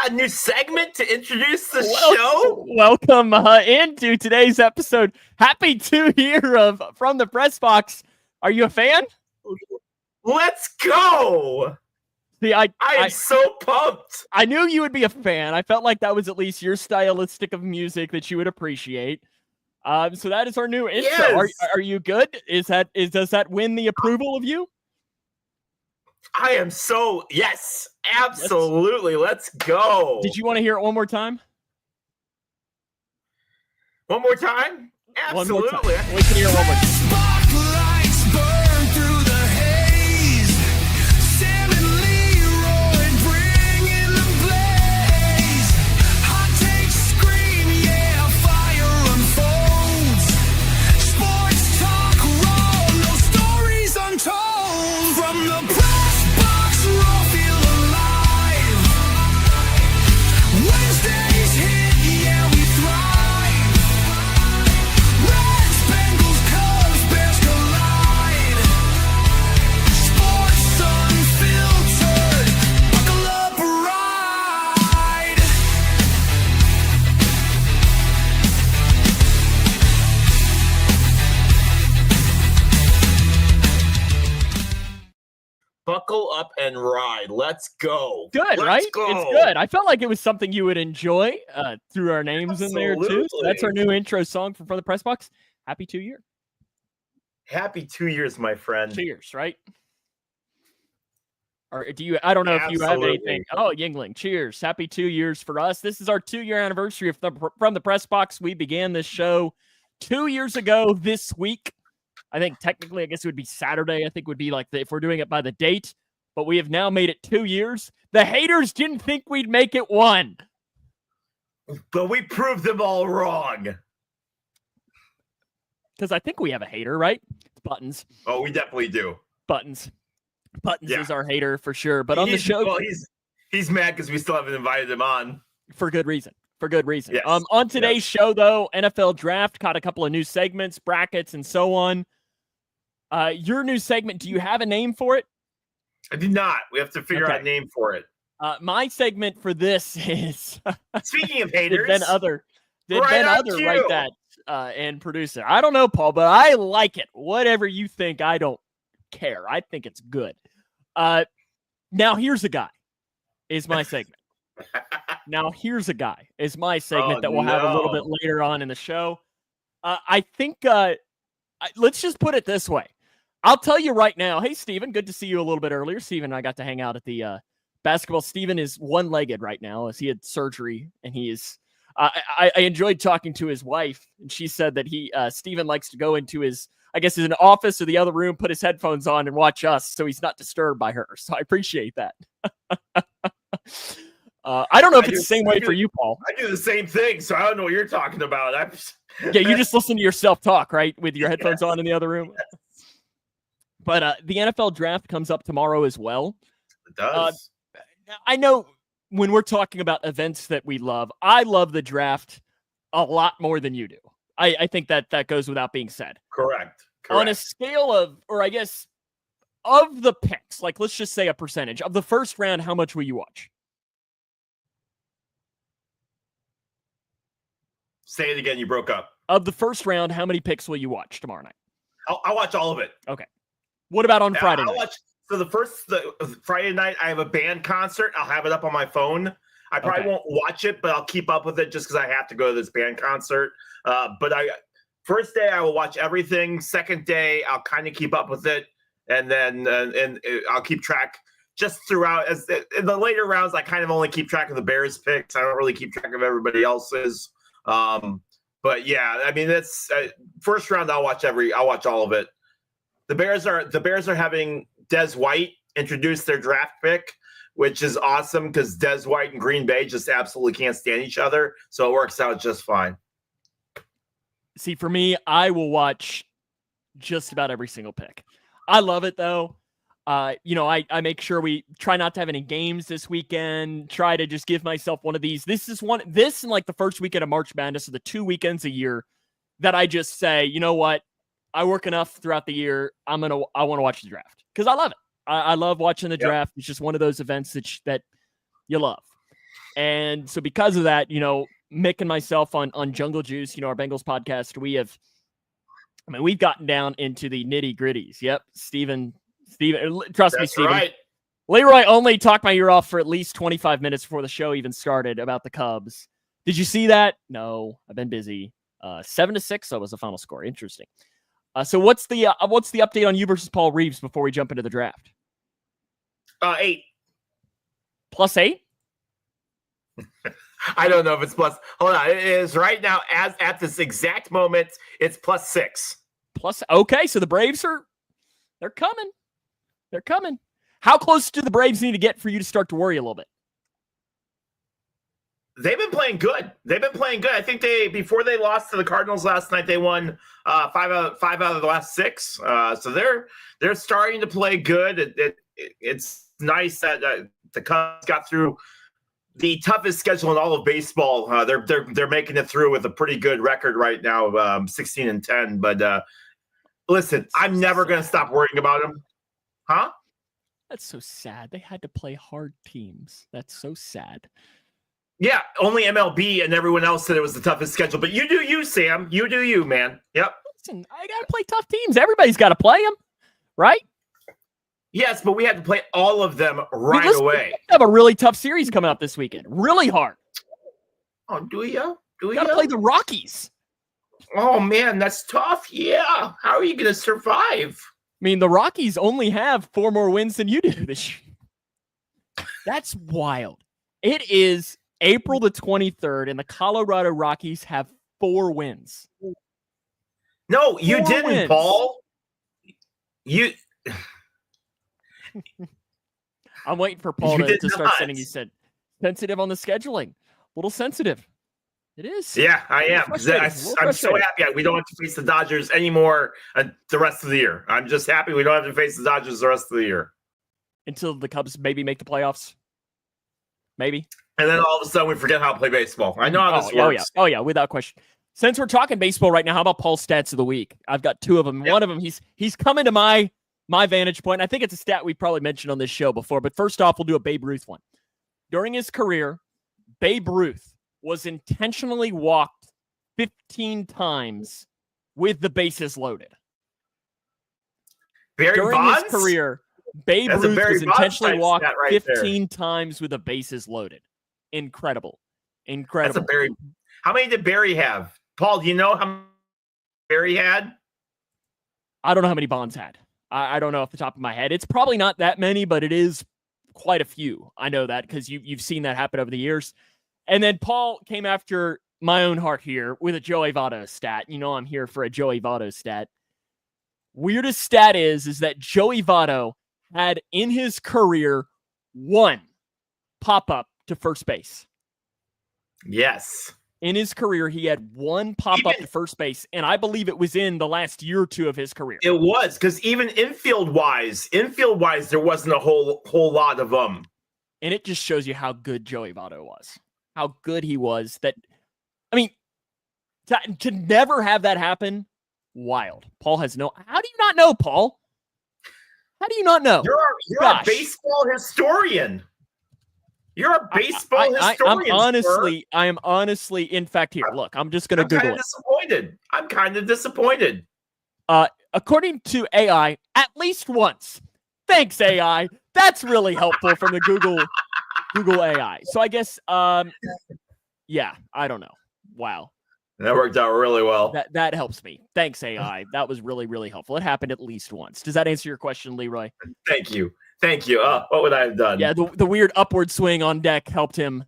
got a new segment to introduce the show. Welcome into today's episode. Happy 2 year of From the Pressbox. Are you a fan? Let's go. See, I am so pumped. I knew you would be a fan. I felt like that was at least your stylistic of music that you would appreciate. So that is our new intro. Yes. Are you good? Does that win the approval of you? I am so, yes, absolutely. Let's go. Did you want to hear it one more time? One more time? Absolutely. One more time. We can hear it one more time. Buckle up and ride. Let's go. Good, right? Go. It's good. I felt like it was something you would enjoy. Threw our names in there too. So that's our new intro song from the Pressbox. Happy 2 year. Happy 2 years, my friend. Cheers, right? Or do you? I don't know if you have anything. Oh, Yingling. Cheers. Happy 2 years for us. This is our 2 year anniversary of From the Pressbox. We began this show 2 years ago this week. I think technically, I guess it would be Saturday. I think would be like if we're doing it by the date, but we have now made it 2 years. The haters didn't think we'd make it one, but we proved them all wrong. Because I think we have a hater, right? It's Buttons. Oh, we definitely do. Buttons is our hater for sure. But on the show, well, he's mad because we still haven't invited him on for good reason. Yes. On today's show, though, NFL Draft caught a couple of new segments, brackets, and so on. Your new segment, do you have a name for it? I do not. We have to figure out a name for it. My segment for this is... Speaking of haters... Did Ben Other write that and produce it? I don't know, Paul, but I like it. Whatever you think, I don't care. I think it's good. Now, Here's a Guy is my segment. That we'll have a little bit later on in the show. I think... let's just put it this way. I'll tell you right now. Hey, Steven, good to see you a little bit earlier. Steven and I got to hang out at the basketball. Steven is one-legged right now as he had surgery, and he is I enjoyed talking to his wife, and she said that Steven likes to go into his, I guess, in an office or the other room, put his headphones on and watch us so he's not disturbed by her. So I appreciate that. I don't know if it's the same way for you, Paul. I do the same thing, so I don't know what you're talking about. Yeah, you just listen to yourself talk, right, with your headphones on in the other room. But the NFL Draft comes up tomorrow as well. It does. I know when we're talking about events that we love, I love the draft a lot more than you do. I think that goes without being said. Correct. On a scale of, or I guess, of the picks, like let's just say a percentage, of the first round, how much will you watch? Say it again. You broke up. Of the first round, how many picks will you watch tomorrow night? I'll watch all of it. Okay. What about on Friday night? So the Friday night, I have a band concert. I'll have it up on my phone. I probably won't watch it, but I'll keep up with it just because I have to go to this band concert. But first day, I will watch everything. Second day, I'll kind of keep up with it. And then I'll keep track just throughout. In the later rounds, I kind of only keep track of the Bears picks. I don't really keep track of everybody else's. But yeah, I mean, that's first round. I'll watch all of it. The Bears are having Des White introduce their draft pick, which is awesome because Des White and Green Bay just absolutely can't stand each other. So it works out just fine. See, for me, I will watch just about every single pick. I love it though. I make sure we try not to have any games this weekend. Try to just give myself one of these. This and like the first weekend of March Madness are the 2 weekends a year that I just say, you know what? I work enough throughout the year. I want to watch the draft because I love it. I love watching the draft. It's just one of those events that you love. And so because of that, Mick and myself on Jungle Juice, our Bengals podcast, we've gotten down into the nitty gritties. Yep. Steven, trust me, Steven. Right. Leroy only talked my ear off for at least 25 minutes before the show even started about the Cubs. Did you see that? No, I've been busy. 7-6, that was the final score. Interesting. So what's the update on you versus Paul Reeves before we jump into the draft? 8. +8? I don't know if it's plus. Hold on. It is right now, as at this exact moment, it's +6. Okay, so the Braves they're coming. They're coming. How close do the Braves need to get for you to start to worry a little bit? They've been playing good. I think before they lost to the Cardinals last night, they won 5 out of the last 6. So they're starting to play good. It's nice that the Cubs got through the toughest schedule in all of baseball. They're making it through with a pretty good record right now, 16-10. But listen, I'm never going to stop worrying about them. Huh? That's so sad. They had to play hard teams. That's so sad. Yeah, only MLB and everyone else said it was the toughest schedule. But you do you, Sam. You do you, man. Yep. Listen, I got to play tough teams. Everybody's got to play them, right? Yes, but we had to play all of them right away. We have a really tough series coming up this weekend. Really hard. Oh, do you? We got to play the Rockies. Oh, man, that's tough. Yeah. How are you going to survive? I mean, the Rockies only have 4 more wins than you do this year. That's wild. It is April the 23rd, and the Colorado Rockies have 4 wins. No, you didn't, wins. Paul. I'm waiting for Paul to start sending you said sensitive on the scheduling. A little sensitive. It is. Yeah, I am. I'm so happy we don't have to face the Dodgers anymore the rest of the year. I'm just happy we don't have to face the Dodgers the rest of the year. Until the Cubs maybe make the playoffs. Maybe. And then all of a sudden we forget how to play baseball. I know how this works. Oh, yeah, without question. Since we're talking baseball right now, how about Paul's stats of the week? I've got 2 of them. Yep. One of them, he's coming to my vantage point. I think it's a stat we probably mentioned on this show before, but first off, we'll do a Babe Ruth one. During his career, Babe Ruth was intentionally walked 15 times with the bases loaded. During his career, Babe Ruth was intentionally walked 15 times with the bases loaded. Incredible. How many did Barry have? Paul, do you know how many Barry had? I don't know how many Bonds had. I don't know off the top of my head. It's probably not that many, but it is quite a few. I know that because you've seen that happen over the years. And then Paul came after my own heart here with a Joey Votto stat. You know I'm here for a Joey Votto stat. Weirdest stat is that Joey Votto had in his career 1 pop-up to first base. Yes. In his career, he had 1 pop-up to first base, and I believe it was in the last year or 2 of his career. It was, because even infield-wise, there wasn't a whole lot of them. And it just shows you how good Joey Votto was. How good he was. That, I mean, to never have that happen, wild. Paul has no... How do you not know, Paul? How do you not know? You're a baseball historian. You're a baseball historian. I am honestly, in fact, here. Look, I'm just going to Google it. I'm kind of disappointed. According to AI, at least once. Thanks, AI. That's really helpful from the Google AI. So I guess, yeah, I don't know. Wow. That worked out really well. That helps me. Thanks, AI. That was really, really helpful. It happened at least once. Does that answer your question, Leroy? Thank you. What would I have done? Yeah, the weird upward swing on deck helped him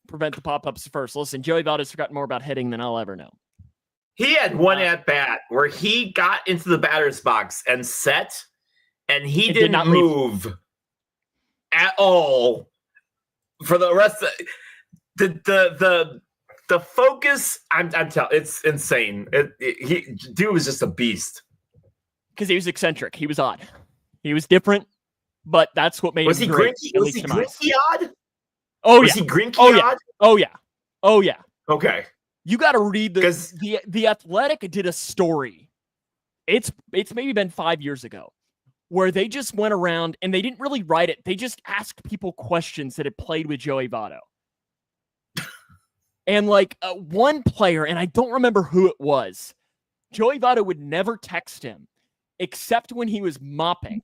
prevent the pop-ups first. Listen, Joey Votto's forgotten more about hitting than I'll ever know. He had one at-bat where he got into the batter's box and set, and he did not move at all for the rest of the focus. I'm telling, it's insane. Dude was just a beast. Because he was eccentric. He was odd. He was different. But that's what made him great. Was he Grinky odd? Oh, yeah. Was he Grinky odd? Oh, yeah. Oh, yeah. Okay. You got to read the Athletic did a story. It's maybe been 5 years ago where they just went around and they didn't really write it. They just asked people questions that had played with Joey Votto. And like one player, and I don't remember who it was, Joey Votto would never text him except when he was mopping.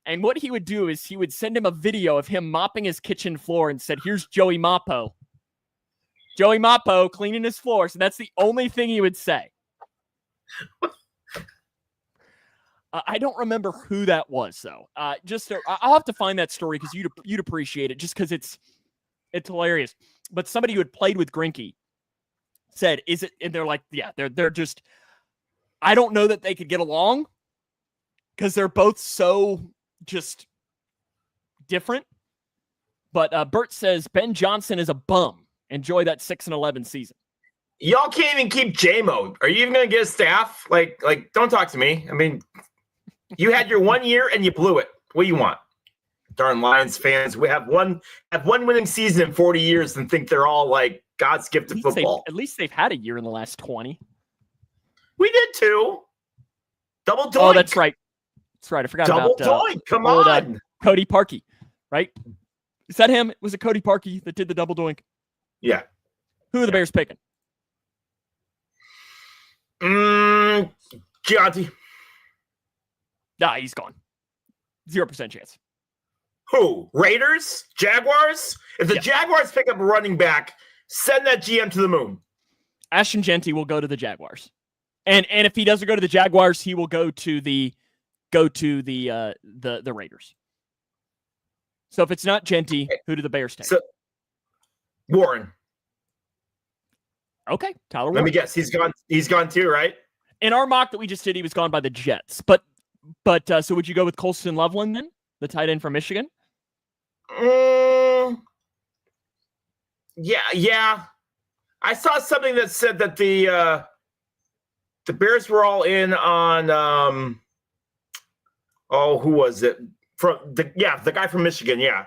And what he would do is he would send him a video of him mopping his kitchen floor and said, here's Joey Moppo. Joey Moppo cleaning his floor. So that's the only thing he would say. I don't remember who that was, though. I'll have to find that story because you'd appreciate it just because it's hilarious. But somebody who had played with Greinke said, "Is it?" And they're like, "Yeah, they're just." I don't know that they could get along because they're both so just different. But Bert says Ben Johnson is a bum. Enjoy that 6-11 season. Y'all can't even keep J-Mo. Are you even going to get a staff? Like, don't talk to me. I mean, you had your 1 year and you blew it. What do you want? Darn Lions fans. We have one winning season in 40 years and think they're all like God's gift to football. At least they've had a year in the last 20. We did too. Double doink. Oh, that's right. That's right. I forgot Double about doink. Come on. Cody Parkey, right? Is that him? Was it Cody Parkey that did the double doink? Yeah. Who are the Bears picking? Gianti. Nah, he's gone. 0% chance. Who? Raiders? Jaguars? If the Jaguars pick up a running back, send that GM to the moon. Ashton Genty will go to the Jaguars. And if he doesn't go to the Jaguars, he will go to the Raiders. So if it's not Genty, who do the Bears take? Warren. Okay, Tyler Warren. Let me guess. He's gone. He's gone too, right? In our mock that we just did, he was gone by the Jets. But so would you go with Colston Loveland then, the tight end from Michigan? Yeah. I saw something that said that the Bears were all in on who was it? The guy from Michigan, yeah.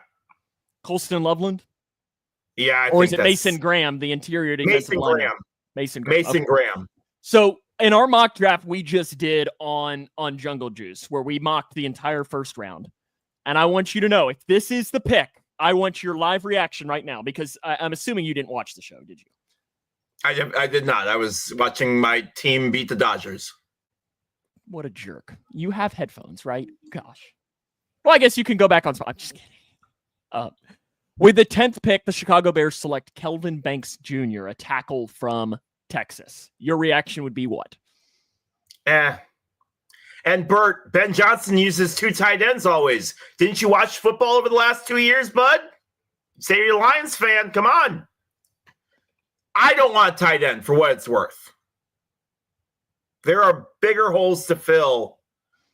Colston Loveland? Yeah, or is it Mason Graham, the interior defensive lineman? Mason Graham. Graham. So in our mock draft we just did on Jungle Juice, where we mocked the entire first round. And I want you to know, if this is the pick, I want your live reaction right now, because I'm assuming you didn't watch the show, did you? I did not. I was watching my team beat the Dodgers. What a jerk. You have headphones, right? Gosh. Well, I guess you can go back on. I'm just kidding. With the 10th pick, the Chicago Bears select Kelvin Banks Jr., a tackle from Texas. Your reaction would be what? And Bert, Ben Johnson uses 2 tight ends always. Didn't you watch football over the last 2 years, bud? Say you're a Lions fan. Come on. I don't want a tight end for what it's worth. There are bigger holes to fill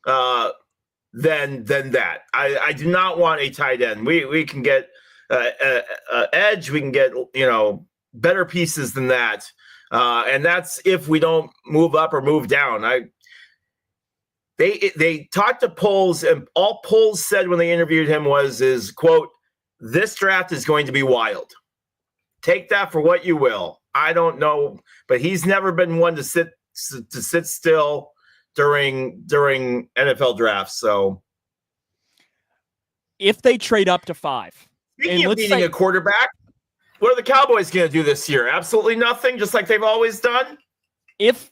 than that. I do not want a tight end. We can get edge. We can get better pieces than that, and that's if we don't move up or move down. They talked to Poles, and all Poles said when they interviewed him is quote, "This draft is going to be wild. Take that for what you will." I don't know, but he's never been one to sit still during NFL drafts. So if they trade up to 5, speaking of needing a quarterback, what are the Cowboys going to do this year? Absolutely nothing, just like they've always done. If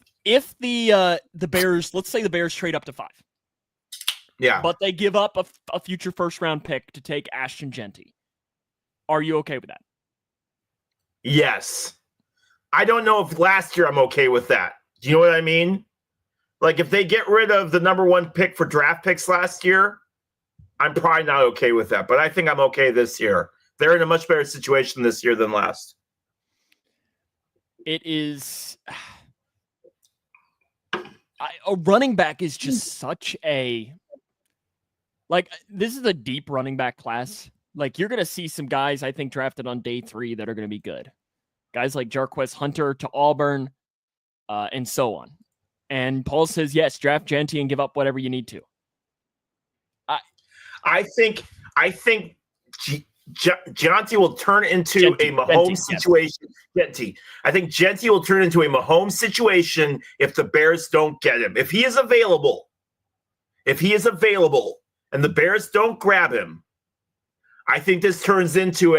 the Bears, let's say the Bears trade up to 5, yeah, but they give up a future first round pick to take Ashton Genty, are you okay with that? Yes. I don't know if last year I'm okay with that. Do you know what I mean? Like if they get rid of the number 1 pick for draft picks last year, I'm probably not okay with that. But I think I'm okay this year. They're in a much better situation this year than last. It is. A running back is just such a. Like, this is a deep running back class. Like, you're going to see some guys, I think, drafted on day 3 that are going to be good. Guys like Jarquez Hunter to Auburn, and so on. And Paul says, yes, draft Genty and give up whatever you need to. I think Genty will turn into a Mahomes situation. Genty. I think Genty will turn into a Mahomes situation if the Bears don't get him. If he is available, and the Bears don't grab him, I think this turns into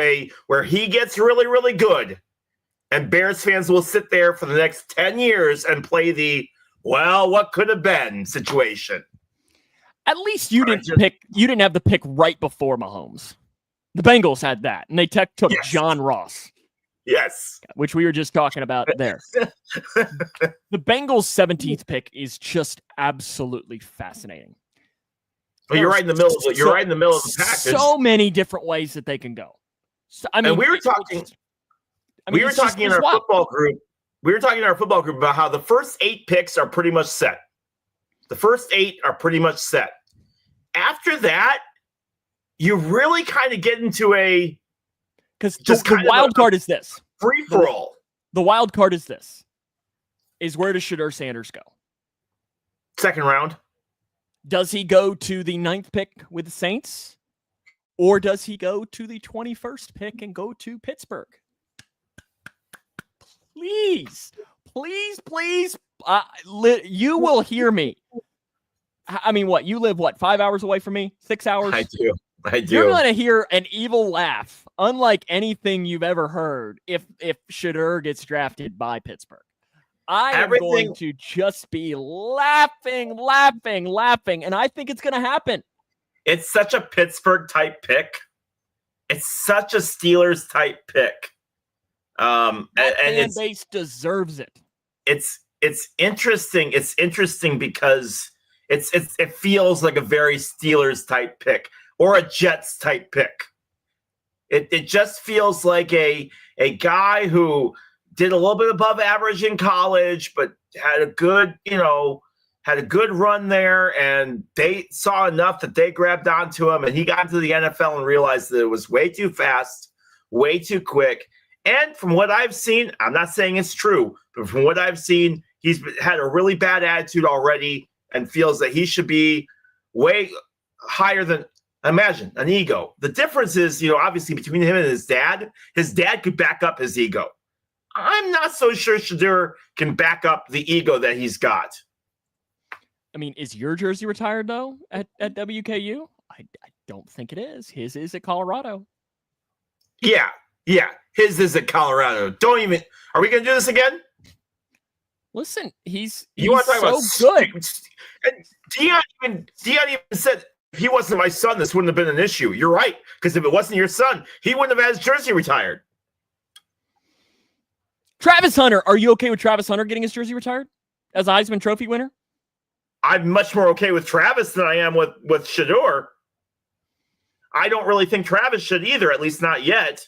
where he gets really, really good. And Bears fans will sit there for the next 10 years and play the, well, what could have been situation. At least you didn't have the pick right before Mahomes. The Bengals had that, and they took John Ross. Yes. Which we were just talking about there. The Bengals' 17th pick is just absolutely fascinating. Well, you're right in the middle. You're right in the middle of the package. So many different ways that they can go. So, I mean, and we were talking. We were talking in our football group. We were talking in our football group about how the first 8 picks are pretty much set. The first 8 are pretty much set. After that, you really kind of get into a because the wild card is this free for all. The wild card is this: is where does Shedeur Sanders go? Second round. Does he go to the 9th pick with the Saints, or does he go to the 21st pick and go to Pittsburgh? Please, you will hear me. I mean, what? You live, 5 hours away from me? 6 hours? I do. You're going to hear an evil laugh, unlike anything you've ever heard, if Shedeur gets drafted by Pittsburgh. I am going to just be laughing, and I think it's going to happen. It's such a Pittsburgh-type pick. It's such a Steelers-type pick. And fan base deserves it. It's interesting. It's interesting because it feels like a very Steelers-type pick or a Jets-type pick. It just feels like a guy who did a little bit above average in college, but had a good run there, and they saw enough that they grabbed onto him, and he got into the NFL and realized that it was way too fast, way too quick. And from what I've seen, I'm not saying it's true, but from what I've seen, he's had a really bad attitude already and feels that he should be way higher than, imagine, an ego. The difference is, obviously between him and his dad could back up his ego. I'm not so sure Shedeur can back up the ego that he's got. I mean, is your jersey retired, though, at WKU? I don't think it is. His is at Colorado. Yeah. His is at Colorado. Are we going to do this again? Listen, he's want to talk so about good. And Deion even said, if he wasn't my son, this wouldn't have been an issue. You're right, because if it wasn't your son, he wouldn't have had his jersey retired. Travis Hunter, are you okay with Travis Hunter getting his jersey retired as a Heisman Trophy winner? I'm much more okay with Travis than I am with Shedeur. I don't really think Travis should either, at least not yet.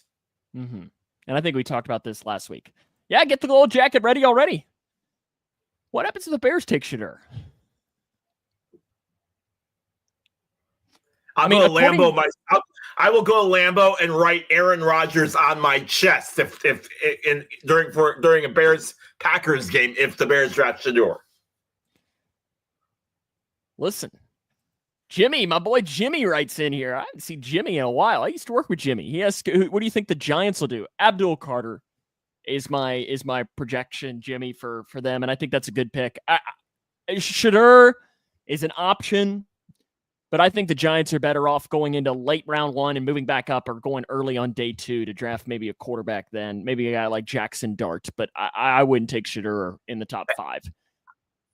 Mm-hmm. And I think we talked about this last week. Yeah, get the gold jacket ready already. What happens if the Bears take Shedeur? I will go Lambo and write Aaron Rodgers on my chest during a Bears-Packers game if the Bears draft Shedeur. Listen, Jimmy, my boy Jimmy writes in here. I haven't seen Jimmy in a while. I used to work with Jimmy. He asks, what do you think the Giants will do? Abdul Carter is my projection, Jimmy, for them, and I think that's a good pick. Shedeur is an option, but I think the Giants are better off going into late round 1 and moving back up, or going early on day 2 to draft maybe a quarterback then, maybe a guy like Jackson Dart, but I wouldn't take Shedeur in the top 5.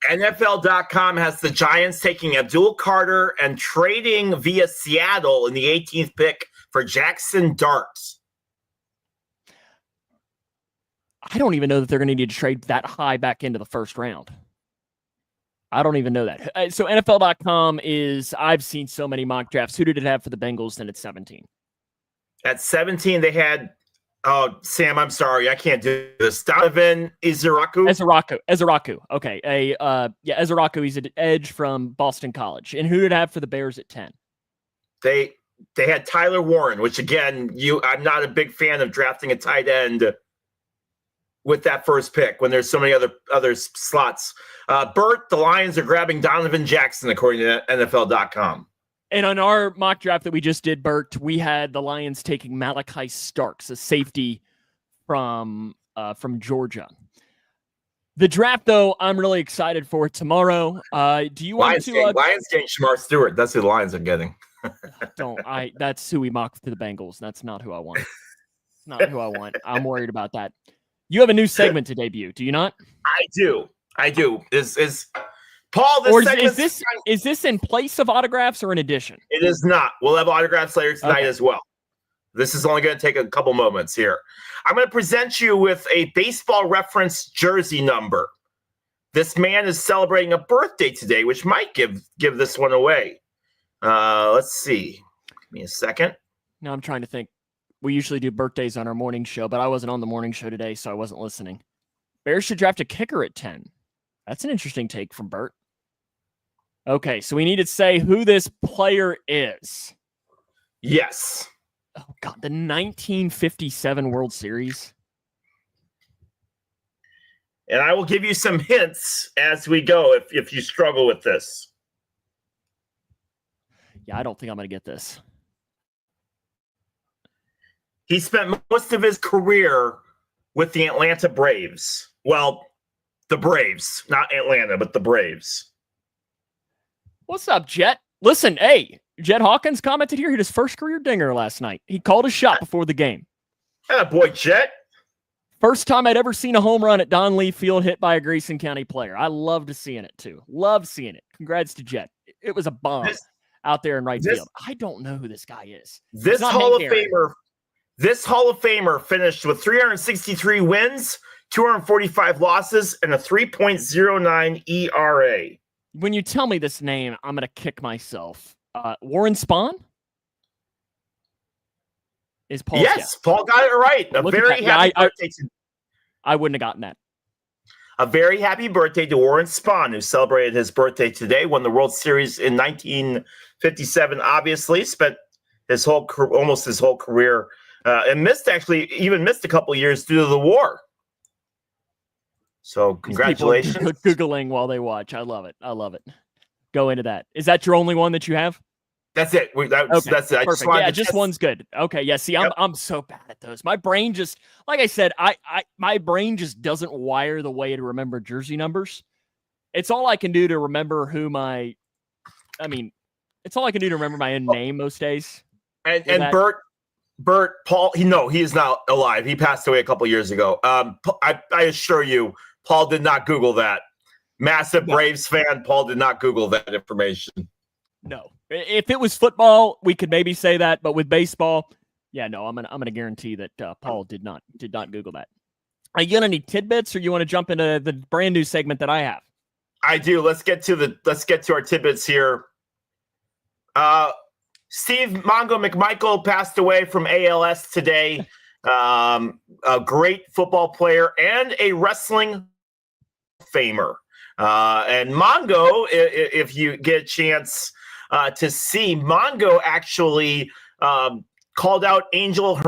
NFL.com has the Giants taking Abdul Carter and trading via Seattle in the 18th pick for Jackson Dart. I don't even know that they're going to need to trade that high back into the first round. I don't even know that. So NFL.com I've seen so many mock drafts. Who did it have for the Bengals then at 17? At 17, they had, Sam, I'm sorry, I can't do this. Donovan Eziraku. Eziraku. Okay. Eziraku, he's an edge from Boston College. And who did it have for the Bears at 10? They had Tyler Warren, which again, I'm not a big fan of drafting a tight end with that first pick when there's so many other slots. Bert, the Lions are grabbing Donovan Jackson, according to NFL.com. And on our mock draft that we just did, Bert, we had the Lions taking Malachi Starks, a safety from Georgia. The draft, though, I'm really excited for tomorrow. Do you want Lions getting Shamar Stewart. That's who the Lions are getting. That's who we mocked to the Bengals. That's not who I want. Not who I want. I'm worried about that. You have a new segment to debut, do you not? I do. Is Paul? Or is this in place of autographs or in addition? It is not. We'll have autographs later tonight as well. This is only going to take a couple moments here. I'm going to present you with a baseball reference jersey number. This man is celebrating a birthday today, which might give this one away. Let's see. Give me a second. Now I'm trying to think. We usually do birthdays on our morning show, but I wasn't on the morning show today, so I wasn't listening. Bears should draft a kicker at 10. That's an interesting take from Bert. Okay, so we need to say who this player is. Yes. Oh, God, the 1957 World Series. And I will give you some hints as we go if you struggle with this. Yeah, I don't think I'm going to get this. He spent most of his career with the Atlanta Braves. Well, the Braves, not Atlanta, but the Braves. What's up, Jet? Listen, hey, Jet Hawkins commented here. He had his first career dinger last night. He called a shot before the game. Boy, Jet. First time I'd ever seen a home run at Don Lee Field hit by a Grayson County player. I loved seeing it, too. Loved seeing it. Congrats to Jet. It was a bomb out there in right field. I don't know who this guy is. This Hall of Famer finished with 363 wins, 245 losses, and a 3.09 ERA. When you tell me this name, I'm going to kick myself. Warren Spahn? Is Paul? Yes, Paul got it right. A very happy birthday. I wouldn't have gotten that. A very happy birthday to Warren Spahn, who celebrated his birthday today, won the World Series in 1957, obviously, spent almost his whole career and missed a couple of years due to the war. So congratulations. People Googling while they watch. I love it. Go into that. Is that your only one that you have? That's it. That's it. Perfect. Just one's good. Okay. Yeah. See, I'm so bad at those. My brain just, like I said, my brain just doesn't wire the way to remember jersey numbers. It's all I can do to remember it's all I can do to remember my own name most days. And Bert, Paul, he is not alive. He passed away a couple years ago. I assure you, Paul did not Google that. Massive Braves fan, Paul did not Google that information. No. If it was football, we could maybe say that, but with baseball, yeah, no, I'm gonna guarantee that Paul did not Google that. Are you gonna need tidbits, or you want to jump into the brand new segment that I have? I do. Let's get to our tidbits here. Steve Mongo McMichael passed away from ALS today. A great football player and a wrestling famer. And Mongo, if you get a chance to see, Mongo actually called out Angel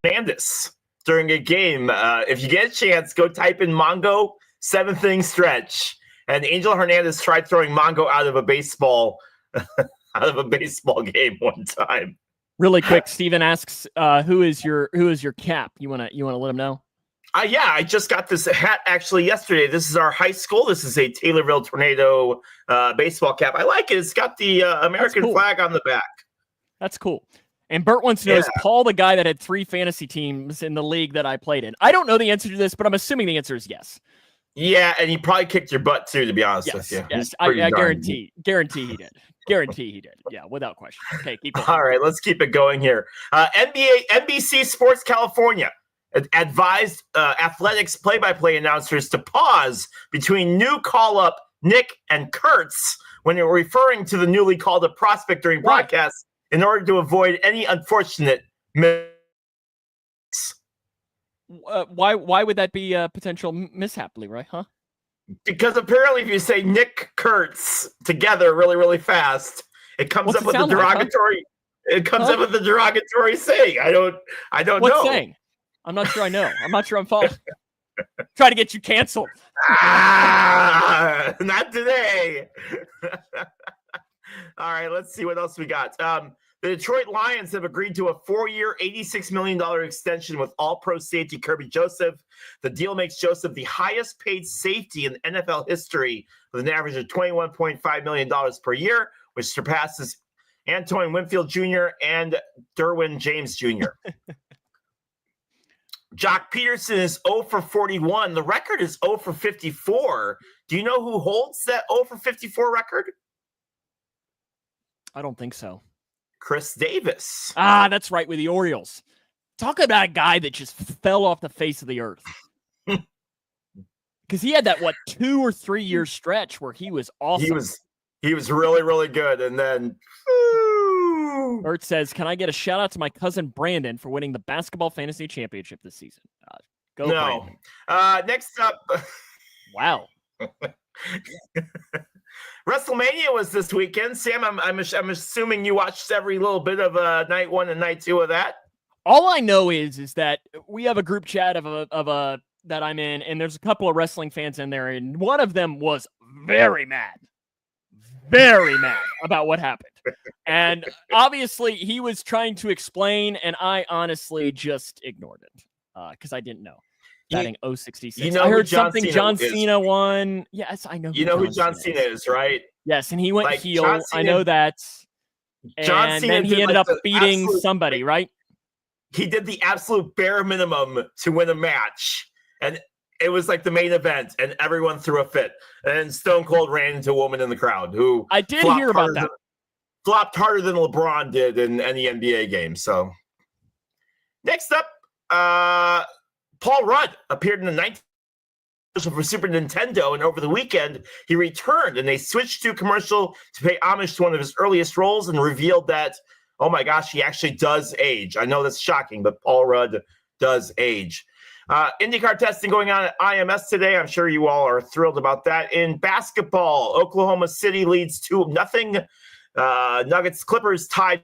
Hernandez during a game. If you get a chance, go type in Mongo 7th-inning stretch. And Angel Hernandez tried throwing Mongo out of a baseball game one time. Really quick, Steven asks, who is your cap? You wanna let him know? Yeah, I just got this hat actually yesterday. This is our high school. This is a Taylorville Tornado baseball cap. I like it. It's got the American flag on the back. That's cool. And Bert wants to know, is Paul the guy that had 3 fantasy teams in the league that I played in? I don't know the answer to this, but I'm assuming the answer is yes. Yeah, and he probably kicked your butt too, to be honest with you. Yes, I guarantee he did. Guarantee he did. Yeah, without question. Okay, keep going. All right, let's keep it going here. NBC Sports California advised athletics play-by-play announcers to pause between new call-up Nick and Kurtz when they were referring to the newly called-up prospect during broadcasts in order to avoid any unfortunate mistakes. Why would that be a potential mishap, Leroy? Huh? Because apparently, if you say Nick Kurtz together really, really fast, it comes up with a derogatory. It comes up with a derogatory saying. I don't know. What saying? I'm not sure I know. I'm not sure I'm following. Try to get you canceled. Not today. All right, let's see what else we got. The Detroit Lions have agreed to a 4-year, $86 million extension with All-Pro safety Kirby Joseph. The deal makes Joseph the highest-paid safety in NFL history with an average of $21.5 million per year, which surpasses Antoine Winfield Jr. and Derwin James Jr. Jock Peterson is 0 for 41. The record is 0 for 54. Do you know who holds that 0 for 54 record? I don't think so. Chris Davis. Ah, that's right, with the Orioles. Talk about a guy that just fell off the face of the earth. Because he had that, 2 or 3 year stretch where he was awesome. He was really, really good. And then Bert says, can I get a shout out to my cousin Brandon for winning the basketball fantasy championship this season? Go, no. Brandon. Next up. Wow. WrestleMania was this weekend. Sam, I'm assuming you watched every little bit of night 1 and night 2 of that. All I know is that we have a group chat of that I'm in, and there's a couple of wrestling fans in there, and one of them was very mad about what happened. And obviously he was trying to explain, and I honestly just ignored it because I didn't know. Batting 066. You know, I heard something John Cena won. Yes, I know. You know who John Cena is, right? Yes, and he went heel. I know that. And then he ended up beating somebody, right? He did the absolute bare minimum to win a match. And it was like the main event, and everyone threw a fit. And Stone Cold ran into a woman in the crowd who I did hear about that. Flopped harder than LeBron did in any NBA game. So next up, Paul Rudd appeared in the 19th for Super Nintendo, and over the weekend he returned, and they switched to commercial to pay homage to one of his earliest roles and revealed that, oh my gosh, he actually does age. I know that's shocking, but Paul Rudd does age. IndyCar testing going on at IMS today. I'm sure you all are thrilled about that. In basketball, Oklahoma City leads 2-0. Nuggets Clippers tied.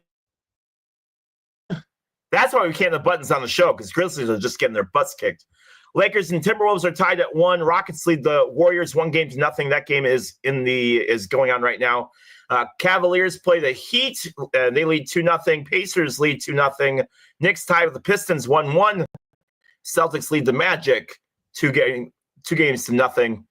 That's why we can't have buttons on the show, because Grizzlies are just getting their butts kicked. Lakers and Timberwolves are tied at 1. Rockets lead the Warriors 1-0. That game is going on right now. Cavaliers play the Heat. They lead 2-0. Pacers lead 2-0. Knicks tied with the Pistons 1-1. Celtics lead the Magic 2 games to nothing.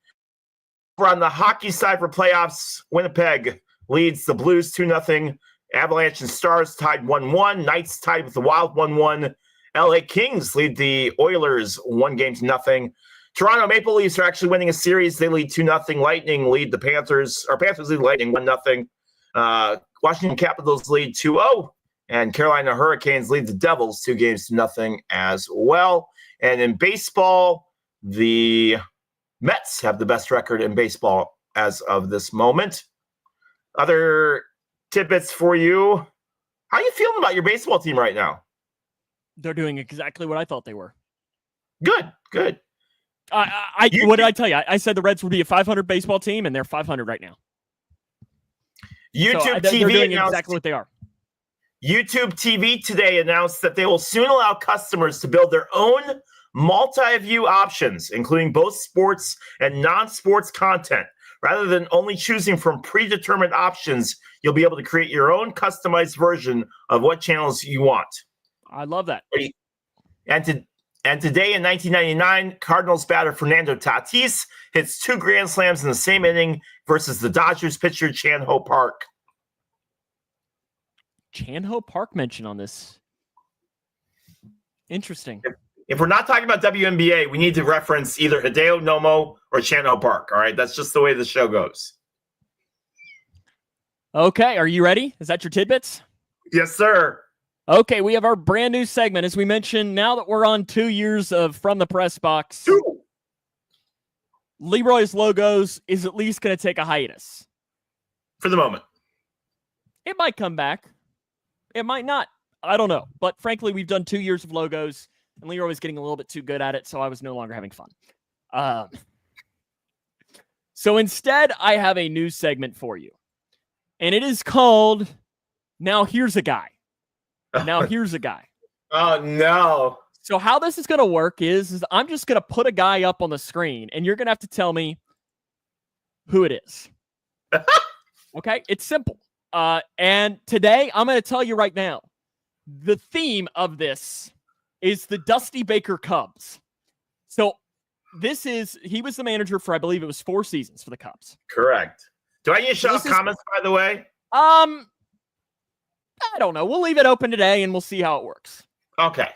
We're on the hockey side for playoffs. Winnipeg leads the Blues 2-0. Avalanche and Stars tied 1-1. Knights tied with the Wild 1-1. LA Kings lead the Oilers 1-0. Toronto Maple Leafs are actually winning a series. They lead 2-0. Lightning lead the Panthers, or Panthers lead Lightning 1-0. Washington Capitals lead 2-0. And Carolina Hurricanes lead the Devils 2-0 as well. And in baseball, the Mets have the best record in baseball as of this moment. Other tidbits for you. How are you feeling about your baseball team right now? They're doing exactly what I thought they were. Good. What did I tell you? I said the Reds would be a 500 baseball team, and they're 500 right now. YouTube TV they're doing exactly what they are. YouTube TV today announced that they will soon allow customers to build their own multi-view options, including both sports and non-sports content. Rather than only choosing from predetermined options, you'll be able to create your own customized version of what channels you want. I love that. And today in 1999, Cardinals batter Fernando Tatis hits 2 grand slams in the same inning versus the Dodgers pitcher Chan-Ho Park. Chan-Ho Park mention on this. Interesting. If we're not talking about WNBA, we need to reference either Hideo Nomo or Chan-Ho Park. All right, that's just the way the show goes. Okay, are you ready? Is that your tidbits? Yes, sir. Okay, we have our brand new segment. As we mentioned, now that we're on 2 years of From the Pressbox, Leroy's Logos is at least going to take a hiatus. For the moment. It might come back. It might not. I don't know. But frankly, we've done 2 years of logos, and Leroy was getting a little bit too good at it, so I was no longer having fun. So instead, I have a new segment for you. And it is called, Now Here's a Guy. Now Here's a Guy. Oh, no. So how this is going to work is I'm just going to put a guy up on the screen, and you're going to have to tell me who it is. Okay? It's simple. And today, I'm going to tell you right now, the theme of this is the Dusty Baker Cubs. So he was the manager for, I believe it was 4 seasons for the Cubs. Correct. Do I need to show comments, by the way? I don't know. We'll leave it open today, and we'll see how it works. Okay.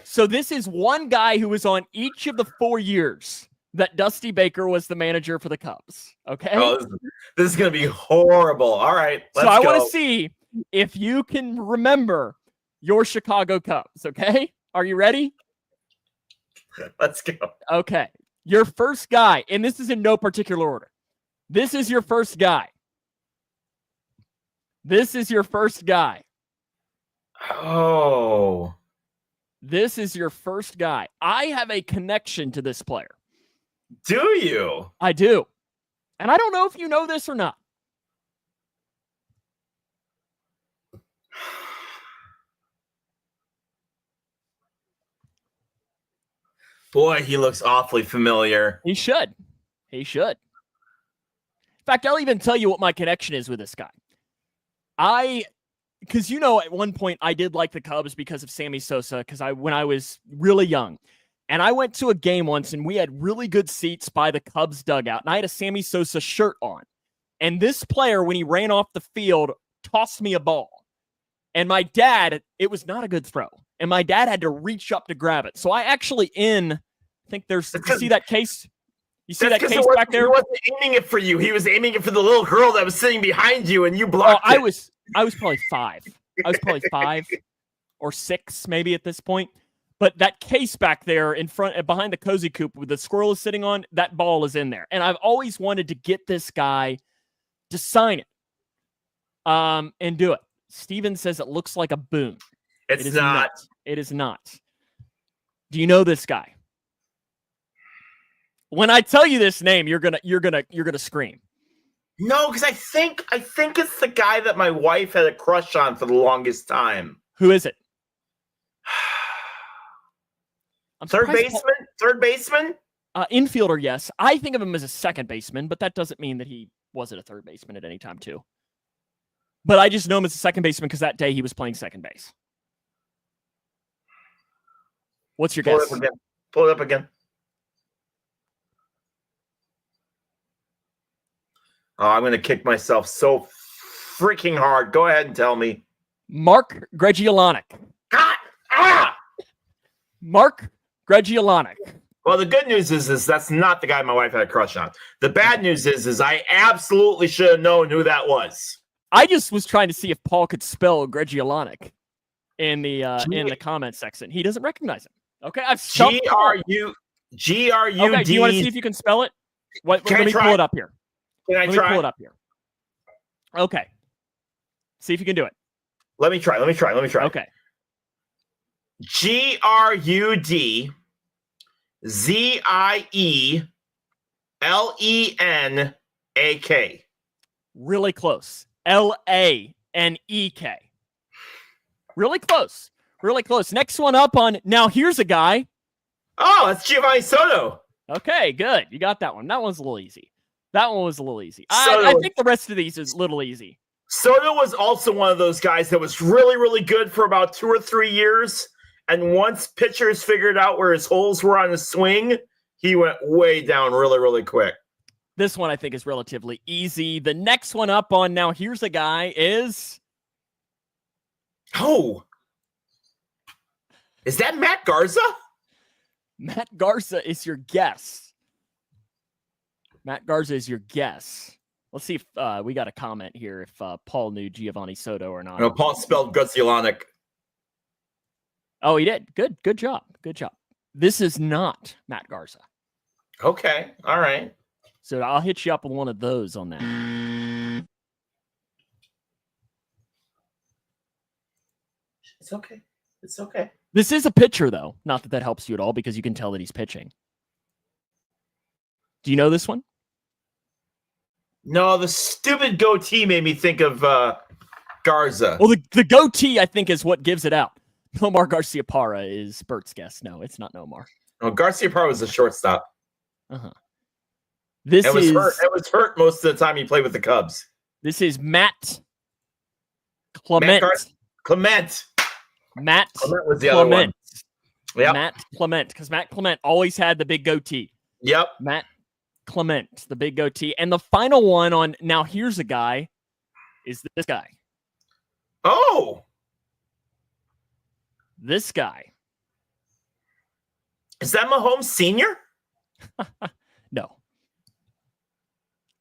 So this is one guy who was on each of the 4 years that Dusty Baker was the manager for the Cubs. Okay. Oh, this is going to be horrible. All right. So I want to see if you can remember your Chicago Cubs. Okay. Are you ready? Let's go. Okay. Your first guy, and this is in no particular order. This is your first guy. This is your first guy. Oh. This is your first guy. I have a connection to this player. Do you? I do. And I don't know if you know this or not. Boy, he looks awfully familiar. He should. He should. In fact, I'll even tell you what my connection is with this guy. Because at one point I did like the Cubs because of Sammy Sosa, when I was really young. And I went to a game once and we had really good seats by the Cubs dugout. And I had a Sammy Sosa shirt on. And this player, when he ran off the field, tossed me a ball. And my dad, it was not a good throw. And my dad had to reach up to grab it. So I actually you see that case? You see that case back there? He wasn't aiming it for you. He was aiming it for the little girl that was sitting behind you, and you blocked it. I was probably 5. I was probably 5 or 6 maybe at this point. But that case back there behind the cozy coop with the squirrel is sitting on, that ball is in there. And I've always wanted to get this guy to sign it and do it. Steven says it looks like a boon. It is not. It is not. Do you know this guy? When I tell you this name, you're gonna scream. No, because I think it's the guy that my wife had a crush on for the longest time. Who is it? Third baseman? Infielder, yes. I think of him as a second baseman, but that doesn't mean that he wasn't a third baseman at any time, too. But I just know him as a second baseman because that day he was playing second base. What's your guess? Pull it up again. Oh, I'm going to kick myself so freaking hard. Go ahead and tell me. Mark Greggiolanic. Mark Greggiolanic. Well, the good news is that's not the guy my wife had a crush on. The bad news is I absolutely should have known who that was. I just was trying to see if Paul could spell Greggiolanic in the comment section. He doesn't recognize him. Okay, I've G-R-U-D. Okay, do you want to see if you can spell it? Let me pull it up here. Let me pull it up here. Okay. See if you can do it. Let me try. Okay. Gregzielenak. Really close. L-A-N-E-K. Really close. Really close. Next one up on, now here's a guy. Oh, it's Giovanni Soto. Okay, good. You got that one. That one's a little easy. I think the rest of these is a little easy. Soto was also one of those guys that was really, really good for about 2 or 3 years. And once pitchers figured out where his holes were on his swing, he went way down really, really quick. This one I think is relatively easy. The next one up on now, here's a guy is... Oh. Is that Matt Garza? Matt Garza is your guess. Matt Garza is your guess. Let's see if we got a comment here if Paul knew Giovanni Soto or not. No, Paul spelled Gregziolanic. Oh, he did. Good job. This is not Matt Garza. Okay. All right. So I'll hit you up with one of those on that. It's okay. This is a pitcher, though. Not that helps you at all because you can tell that he's pitching. Do you know this one? No, the stupid goatee made me think of Garza. Well, the goatee, I think, is what gives it out. Nomar Garciaparra is Bert's guess. No, it's not Nomar. No, Garciaparra was the shortstop. Uh-huh. It was hurt most of the time he played with the Cubs. This is Matt Clement. Matt Clement was the other one. Yep. Matt Clement, because Matt Clement always had the big goatee. Yep. Matt Clement, the big goatee. And the final one on now here's a guy is this guy. Oh. This guy. Is that Mahomes Sr.? No.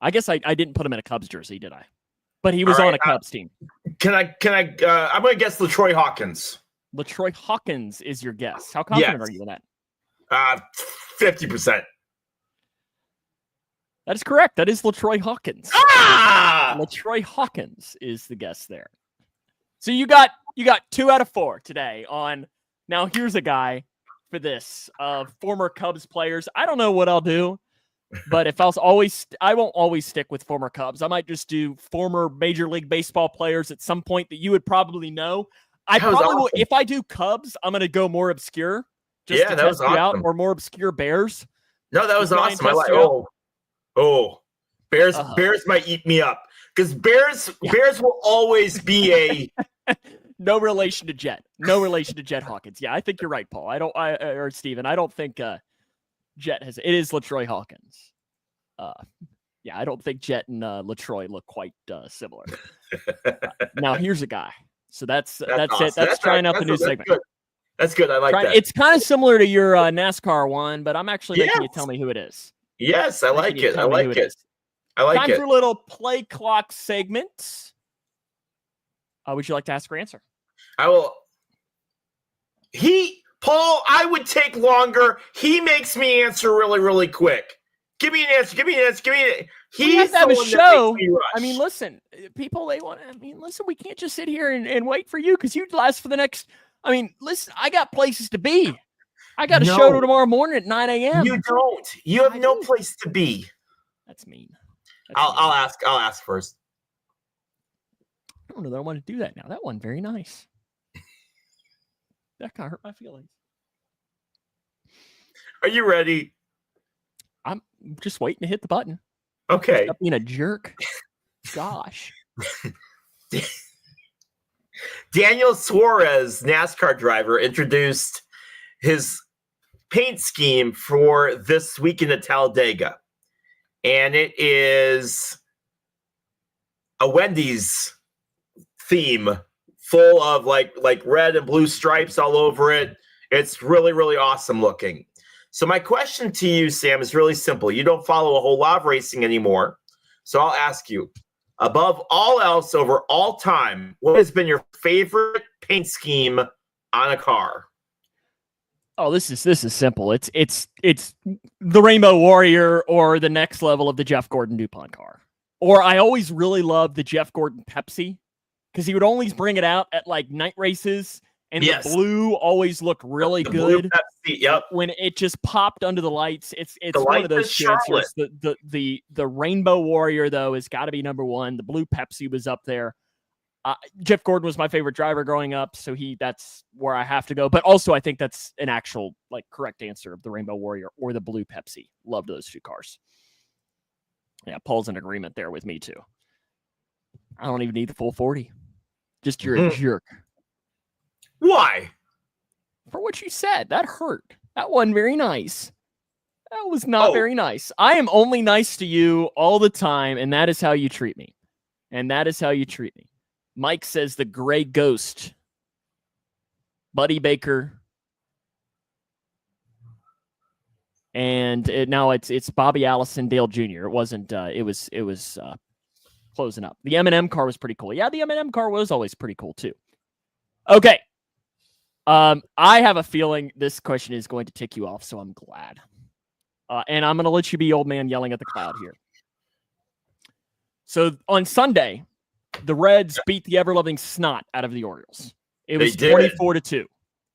I guess I didn't put him in a Cubs jersey, did I? But he was on a Cubs team. Can I? I'm going to guess LaTroy Hawkins. LaTroy Hawkins is your guess. How confident are you in that? 50%. That is correct. That is LaTroy Hawkins. LaTroy Hawkins is the guess there. So you got 2 out of 4 today on. Now here's a guy for this former Cubs players. I don't know what I'll do, but if I won't always stick with former Cubs. I might just do former Major League Baseball players at some point that you would probably know. I probably will. If I do Cubs, I'm going to go more obscure. Just to test you out, or more obscure Bears. No, that was awesome. I like. Bears. Bears might eat me up because Bears will always be a no relation to Jet. No relation to Jet Hawkins. Yeah, I think you're right, Paul. Or Steven. I don't think Jet has. It is LaTroy Hawkins. Yeah, I don't think Jet and LaTroy look quite similar. Now here's a guy. So that's awesome. It. That's trying out the new segment. Good. That's good. I like that. It's kind of similar to your NASCAR one, but I'm actually making you tell me who it is. Yes, I like it. I like it. Time for a little play clock segment. Would you like to ask or answer? I will. Paul, I would take longer. He makes me answer really, really quick. Give me an answer. We have to have a show. I mean, listen, people, listen, we can't just sit here and wait for you because you'd last for the next. I mean, listen, I got places to be. I got a show tomorrow morning at 9 a.m. You don't. You have no place to be. That's mean. I'll ask first. I don't know that I want to do that now. That one, very nice. That kind of hurt my feelings. Are you ready? I'm just waiting to hit the button. Okay. Stop being a jerk. Gosh. Daniel Suarez, NASCAR driver, introduced his paint scheme for this weekend at Talladega. And it is a Wendy's theme full of like red and blue stripes all over it. It's really, really awesome looking. So my question to you, Sam, is really simple. You don't follow a whole lot of racing anymore. So I'll ask you, above all else, over all time, what has been your favorite paint scheme on a car? Oh, this is simple. It's the Rainbow Warrior or the next level of the Jeff Gordon DuPont car. Or I always really loved the Jeff Gordon Pepsi because he would always bring it out at like night races, and the blue always looked really good. Pepsi, yep. When it just popped under the lights, it's one of those shits. The Rainbow Warrior though has got to be number one. The blue Pepsi was up there. Jeff Gordon was my favorite driver growing up, so that's where I have to go. But also, I think that's an actual correct answer of the Rainbow Warrior or the blue Pepsi. Loved those two cars. Yeah, Paul's in agreement there with me too. I don't even need the full 40. Just you're a jerk. Why? For what you said. That hurt. That wasn't very nice. That was not very nice. I am only nice to you all the time, and that is how you treat me. Mike says the Gray Ghost. Buddy Baker. And now it's Bobby Allison, Dale Jr. It wasn't. It was closing up. The M&M car was pretty cool. Yeah, the M&M car was always pretty cool too. Okay. I have a feeling this question is going to tick you off, so I'm glad. And I'm going to let you be old man yelling at the cloud here. So on Sunday, the Reds beat the ever-loving snot out of the Orioles. It was 24-2.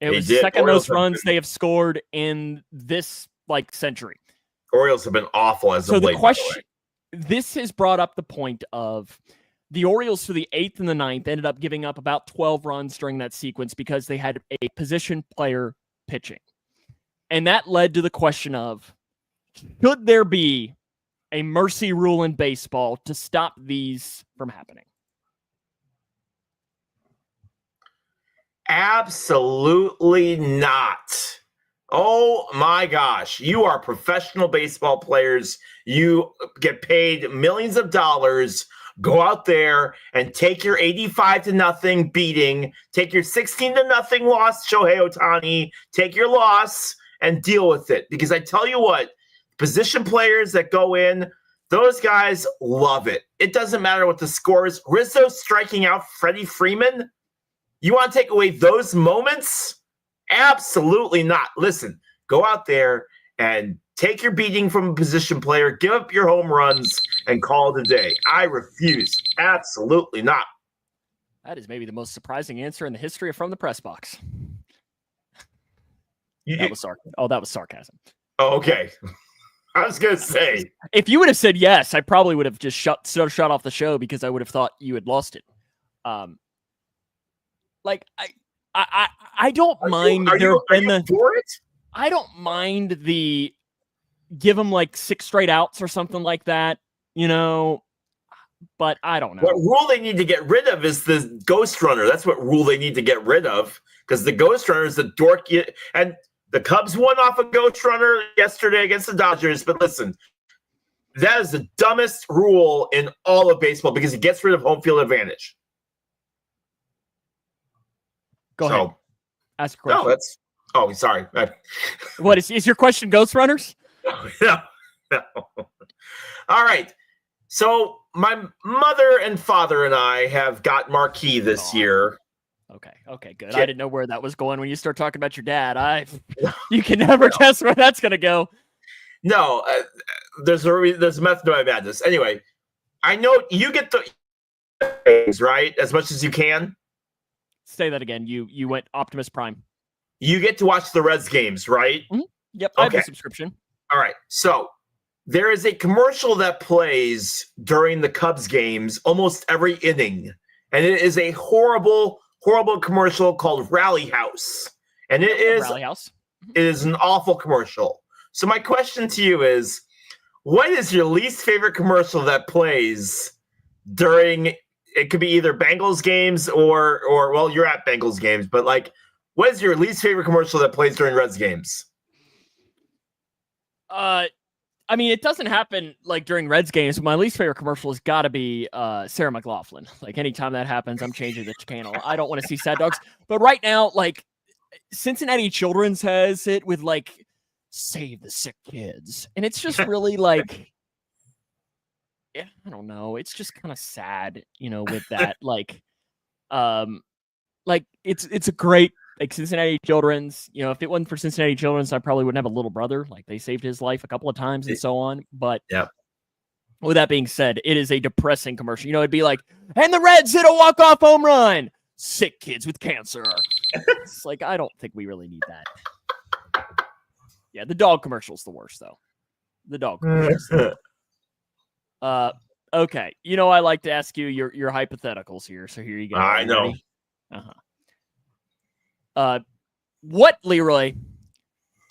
It was the second most runs they have scored in this century. Orioles have been awful as of late. So the question, this has brought up the point of the Orioles for the 8th and the 9th ended up giving up about 12 runs during that sequence because they had a position player pitching. And that led to the question of, should there be a mercy rule in baseball to stop these from happening? Absolutely not. Oh my gosh. You are professional baseball players. You get paid millions of dollars. Go out there and take your 85-0 beating. Take your 16-0 loss, Shohei Ohtani. Take your loss and deal with it. Because I tell you what, position players that go in, those guys love it. It doesn't matter what the score is. Rizzo striking out Freddie Freeman. You want to take away those moments? Absolutely not. Listen, go out there and take your beating from a position player, give up your home runs, and call it a day. I refuse. Absolutely not. That is maybe the most surprising answer in the history of From the Pressbox. That was sarcasm. Oh, okay. I was going to say. If you would have said yes, I probably would have just shut off the show because I would have thought you had lost it. Like, I don't mind. Are you for it? I don't mind the give them like 6 straight outs or something like that, but I don't know. What rule they need to get rid of is the ghost runner. That's what rule they need to get rid of, because the ghost runner is the dork. And the Cubs won off a ghost runner yesterday against the Dodgers. But listen, that is the dumbest rule in all of baseball because it gets rid of home field advantage. Go ahead. Ask a question. Oh, sorry. What is your question? Ghost runners? No. All right. So my mother and father and I have got marquee this year. Okay, good. I didn't know where that was going. When you start talking about your dad, you can never guess where that's going to go. No, there's a method to my madness. Anyway, I know you get the things right as much as you can. Say that again. You went Optimus Prime. You get to watch the Reds games, right? Mm-hmm. Yep, I have a subscription. All right, so there is a commercial that plays during the Cubs games almost every inning, and it is a horrible commercial called Rally House, and it is an awful commercial. So my question to you is, what is your least favorite commercial that plays during? It could be either Bengals games or well, you're at Bengals games, but like, what is your least favorite commercial that plays during Reds games? I mean, it doesn't happen like during Reds games. My least favorite commercial has got to be Sarah McLachlan. Like anytime that happens, I'm changing the channel. I don't want to see sad dogs. But right now, like Cincinnati Children's has it with like save the sick kids, and it's just really like, yeah, I don't know. It's just kind of sad, with that. like it's a great. Like Cincinnati Children's, if it wasn't for Cincinnati Children's, I probably wouldn't have a little brother. Like they saved his life a couple of times and so on. But with that being said, it is a depressing commercial. It'd be like, and the Reds hit a walk-off home run. Sick kids with cancer. It's like, I don't think we really need that. Yeah, the dog commercial's the worst, though. The dog commercial's okay. I like to ask you your hypotheticals here. So here you go. I know. Ready? What, Leroy,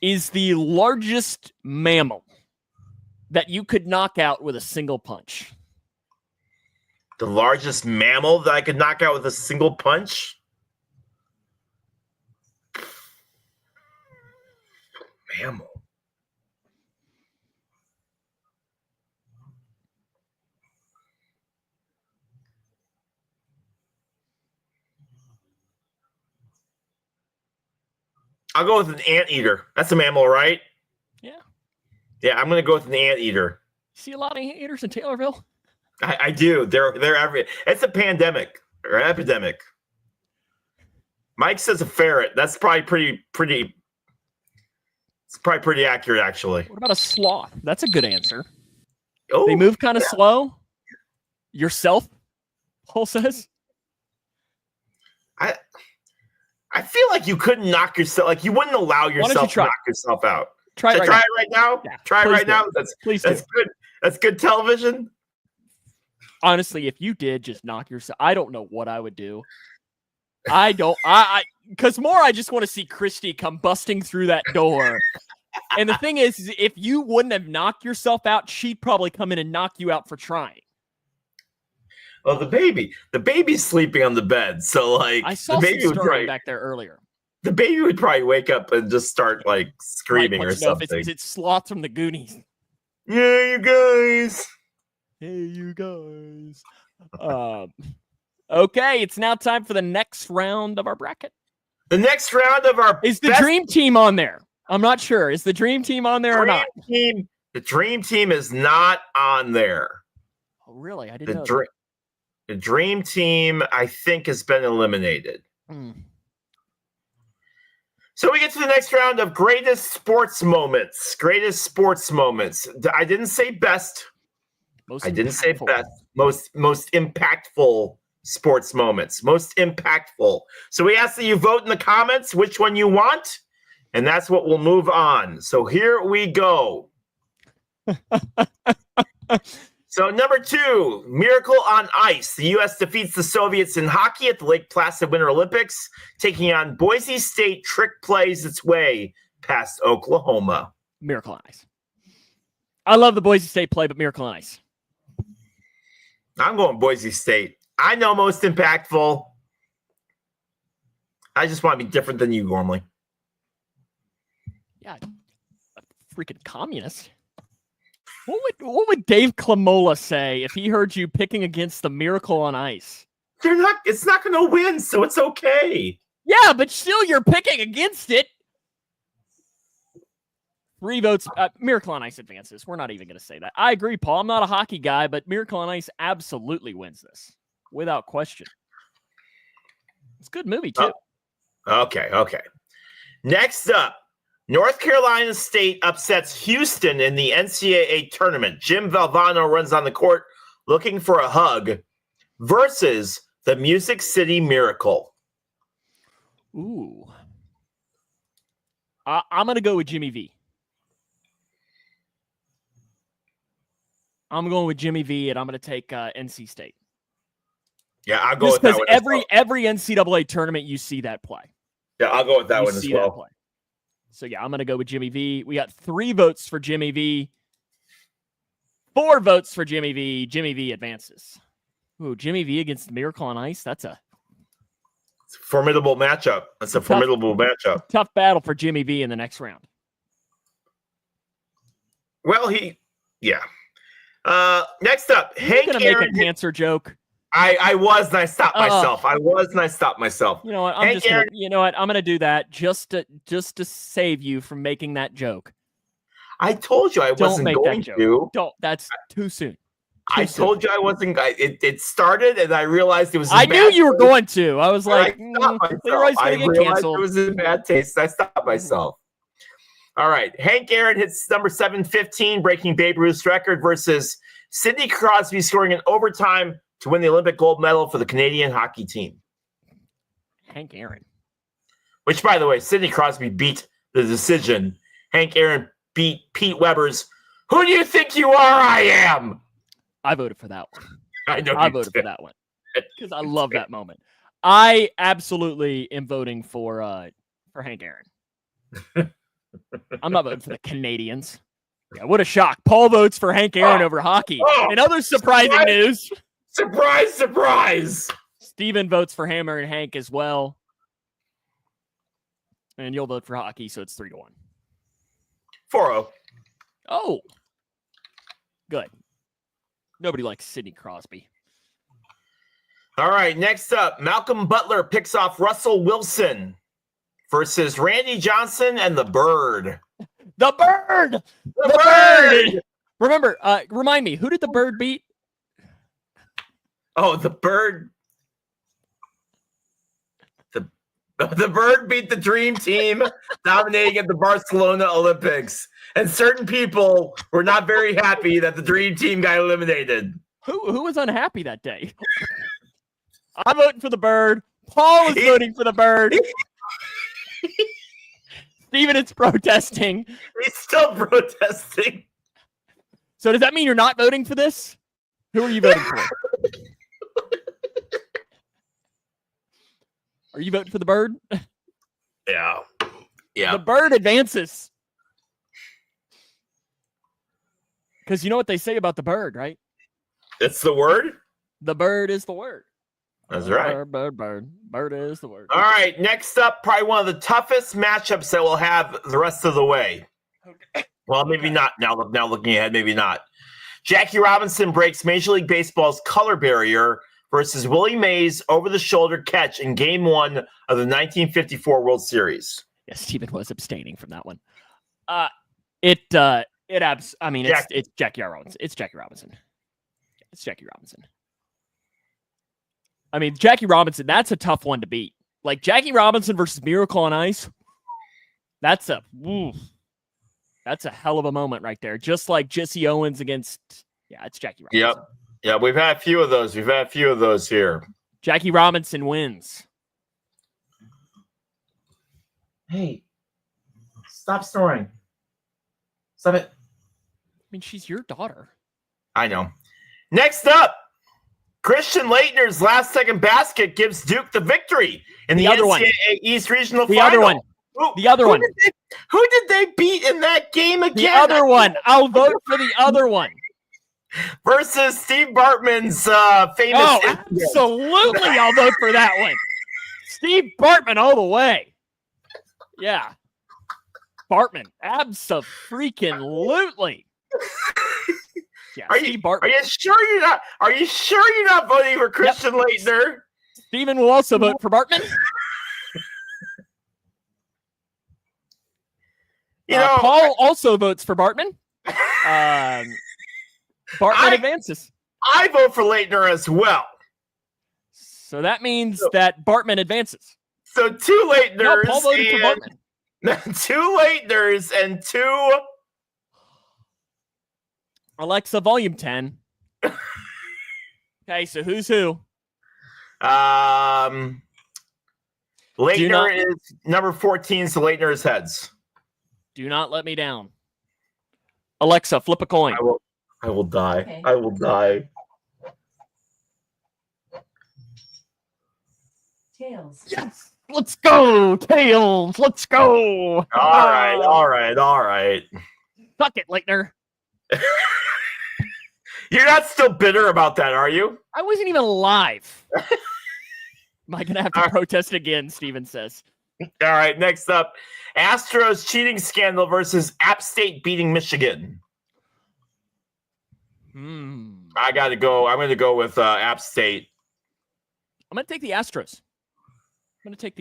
is the largest mammal that you could knock out with a single punch? The largest mammal that I could knock out with a single punch? Mammal. I'll go with an anteater. That's a mammal, right? Yeah. Yeah, I'm going to go with an anteater. See a lot of anteaters in Taylorville? I do. They're every. It's a pandemic or an epidemic. Mike says a ferret. That's probably pretty. It's probably pretty accurate, actually. What about a sloth? That's a good answer. Oh, they move kind of slow. Yourself, Paul says. I feel like you couldn't knock yourself. Like you wouldn't allow yourself to knock yourself out. Try it right now. Yeah, try it right now. That's good. That's good television. Honestly, if you did just knock yourself, I don't know what I would do. Because I just want to see Christy come busting through that door. And the thing is, if you wouldn't have knocked yourself out, she'd probably come in and knock you out for trying. Well, the baby's sleeping on the bed, so like I saw the baby would back there earlier. The baby would probably wake up and just start like screaming or something. It's Sloth from the Goonies. Yeah, you guys. Hey, you guys. Okay, it's now time for the next round of our bracket. The next round of our is the dream team on there. I'm not sure. Is the Dream Team on there or not? The Dream Team is not on there. Oh, really? I didn't know that. The Dream Team, I think, has been eliminated. So we get to the next round of greatest sports moments. Greatest sports moments. I didn't say best. I didn't say best. Most impactful sports moments. Most impactful. So we ask that you vote in the comments which one you want, and that's what we'll move on. So here we go. So number 2, Miracle on Ice. The U.S. defeats the Soviets in hockey at the Lake Placid Winter Olympics, taking on Boise State. Trick plays its way past Oklahoma. Miracle on Ice. I love the Boise State play, but Miracle on Ice. I'm going Boise State. I know most impactful. I just want to be different than you, Gormley. Yeah, a freaking communist. What would Dave Clamola say if he heard you picking against the Miracle on Ice? It's not going to win, so it's okay. Yeah, but still you're picking against it. 3 votes. Miracle on Ice advances. We're not even going to say that. I agree, Paul. I'm not a hockey guy, but Miracle on Ice absolutely wins this. Without question. It's a good movie, too. Okay. Next up, North Carolina State upsets Houston in the NCAA tournament. Jim Valvano runs on the court looking for a hug versus the Music City Miracle. Ooh. I'm going to go with Jimmy V. I'm going with Jimmy V, and I'm going to take NC State. Yeah, I'll go with that one. Every NCAA tournament, you see that play. Yeah, I'll go with that one as well. So, yeah, I'm going to go with Jimmy V. We got 3 votes for Jimmy V. 4 votes for Jimmy V. Jimmy V advances. Ooh, Jimmy V against Miracle on Ice. It's a formidable matchup. That's a formidable matchup. Tough battle for Jimmy V in the next round. Well, next up, Hank Aaron. Going to make a cancer joke. I was, and I stopped myself. You know what? I'm going to do that just to save you from making that joke. I told you I wasn't going to. Don't. That's too soon. I told you I wasn't. It started, and I realized it was. I knew you were going to. I was like, Leroy's going to get canceled. It was in bad taste. I stopped myself. All right, Hank Aaron hits number 715, breaking Babe Ruth's record versus Sidney Crosby scoring in overtime to win the Olympic gold medal for the Canadian hockey team. Hank Aaron. Which, by the way, Sidney Crosby beat the decision. Hank Aaron beat Pete Weber's "Who do you think you are? I am." I voted for that one. I know I voted for that one because I love that moment. I absolutely am voting for Hank Aaron. I'm not voting for the Canadians. Yeah, what a shock. Paul votes for Hank Aaron over hockey. In other surprising news. Surprise, surprise. Steven votes for Hammer and Hank as well. And you'll vote for hockey, so it's 3-1. 4-0. Oh. Good. Nobody likes Sidney Crosby. All right, next up, Malcolm Butler picks off Russell Wilson versus Randy Johnson and the Bird. The Bird! The Bird! Remember, remind me, who did the Bird beat? Oh, the Bird. The Bird beat the Dream Team, dominating at the Barcelona Olympics. And certain people were not very happy that the Dream Team got eliminated. Who was unhappy that day? I'm voting for the Bird. Paul is voting for the Bird. Steven is protesting. He's still protesting. So does that mean you're not voting for this? Who are you voting for? Are you voting for the Bird? Yeah. The Bird advances. Because you know what they say about the Bird, right? It's the word? The Bird is the word. That's right. Bird is the word. All right, next up, probably one of the toughest matchups that we'll have the rest of the way. Okay. Well, maybe not. Now looking ahead, maybe not. Jackie Robinson breaks Major League Baseball's color barrier versus Willie Mays' over-the-shoulder catch in Game 1 of the 1954 World Series. Yes, Steven was abstaining from that one. It's Jackie Robinson. It's Jackie Robinson. It's Jackie Robinson. I mean, Jackie Robinson, that's a tough one to beat. Like Jackie Robinson versus Miracle on Ice. That's a hell of a moment right there. Just like Jesse Owens against, it's Jackie Robinson. Yep. Yeah, we've had a few of those. We've had a few of those here. Jackie Robinson wins. Hey, stop snoring. Stop it. I mean, she's your daughter. I know. Next up, Christian Leitner's last-second basket gives Duke the victory in the NCAA East Regional Final. Other one. The other one. Who did they beat in that game again? The other one. I'll vote for the other one. Versus Steve Bartman's famous. Oh, absolutely. I'll vote for that one. Steve Bartman all the way. Yeah. Bartman. Abso-freaking-lutely. Yeah, are you sure you're not voting for Christian Leitner? Steven will also vote for Bartman. Paul also votes for Bartman. Bartman advances. I vote for Leitner as well. So that means that Bartman advances. So 2 Leitners. No, Paul voted for Bartman. 2 Leitners and 2. Alexa, volume 10. Okay, so who's who? Leitner is number 14, so Leitner is heads. Do not let me down. Alexa, flip a coin. I will die. Okay. I will die. Tails. Yes. Let's go, Tails. Let's go. All right. Suck it, Leitner. You're not still bitter about that, are you? I wasn't even alive. Am I going to have to protest again, Steven says. All right, next up. Astros cheating scandal versus App State beating Michigan. I got to go. I'm going to go with App State. I'm going to take the Astros. I'm going to take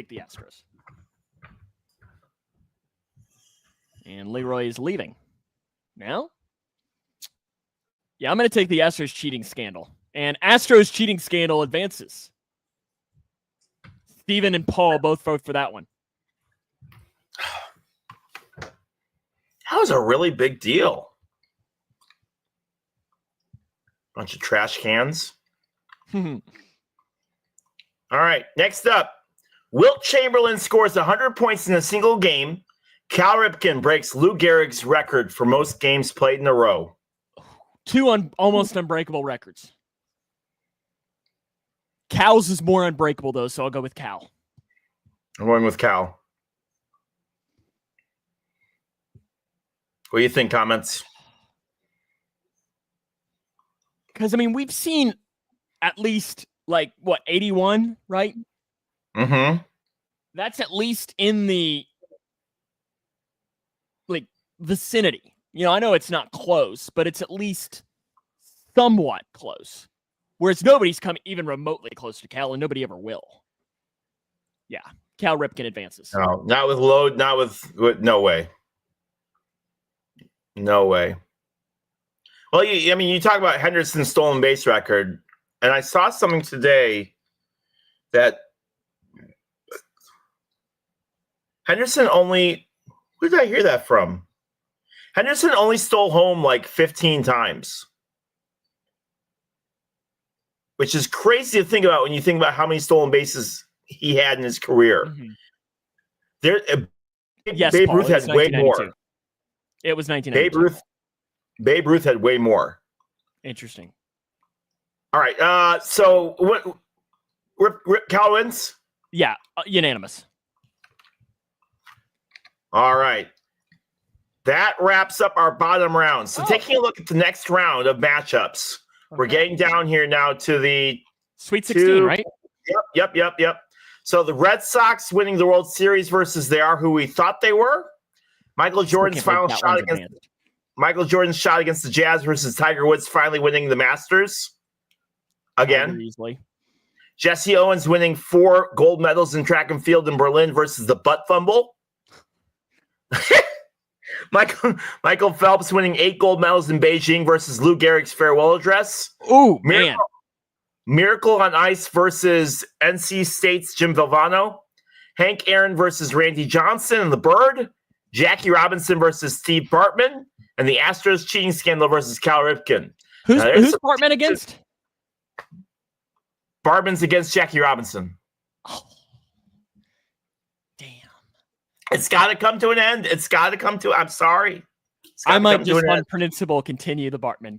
the Astros. And Leroy is leaving. Now? Yeah, I'm going to take the Astros cheating scandal. And Astros cheating scandal advances. Steven and Paul both vote for that one. That was a really big deal. Bunch of trash cans. All right, next up. Wilt Chamberlain scores 100 points in a single game. Cal Ripken breaks Lou Gehrig's record for most games played in a row. 2 almost unbreakable records. Cal's is more unbreakable, though, so I'll go with Cal. I'm going with Cal. What do you think? Comments? Because, I mean, we've seen at least, 81, right? Mm-hmm. That's at least in the, vicinity. I know it's not close, but it's at least somewhat close. Whereas nobody's come even remotely close to Cal, and nobody ever will. Yeah, Cal Ripken advances. No, not with load, not with no way. No way. Well, you talk about Henderson's stolen base record, and I saw something today that Henderson only, who did I hear that from? Henderson only stole home 15 times. Which is crazy to think about when you think about how many stolen bases he had in his career. Mm-hmm. Babe Ruth had way more. It was 1992. Babe Ruth had way more. Interesting. All right. So what? Cal wins? Yeah, unanimous. All right. That wraps up our bottom round. So taking a look at the next round of matchups, we're getting down here now to the Sweet 16, right? Yep. So the Red Sox winning the World Series versus they are who we thought they were. Michael Jordan's shot against the Jazz versus Tiger Woods finally winning the Masters again. Easily. Jesse Owens winning 4 gold medals in track and field in Berlin versus the butt fumble. Michael Phelps winning 8 gold medals in Beijing versus Lou Gehrig's farewell address. Oh, man. Miracle on Ice versus NC State's Jim Valvano. Hank Aaron versus Randy Johnson and the Bird. Jackie Robinson versus Steve Bartman. And the Astros cheating scandal versus Cal Ripken. Who's Bartman against? Bartman's against Jackie Robinson. Oh, damn. It's got to come to an end. It's got to come to. I'm sorry. I might just on principle continue the Bartman.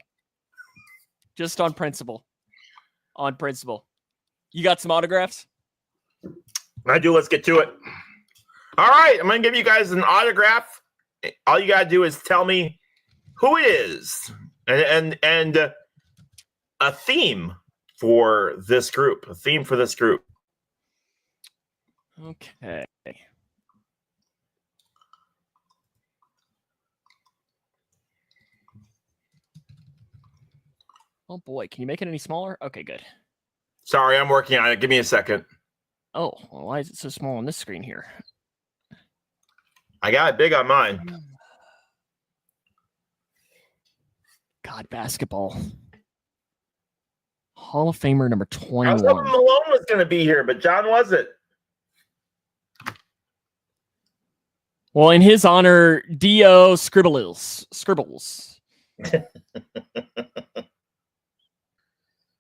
Just on principle. On principle. You got some autographs? I do. Let's get to it. All right. I'm going to give you guys an autograph. All you got to do is tell me who it is and a theme for this group. A theme for this group. Okay. Oh boy, can you make it any smaller? Okay, good. Sorry, I'm working on it. Give me a second. Oh, well, why is it so small on this screen here? I got it big on mine. God, basketball. Hall of Famer number 21. I was hoping Malone was going to be here, but John wasn't. Well, in his honor, D.O. Scribbles.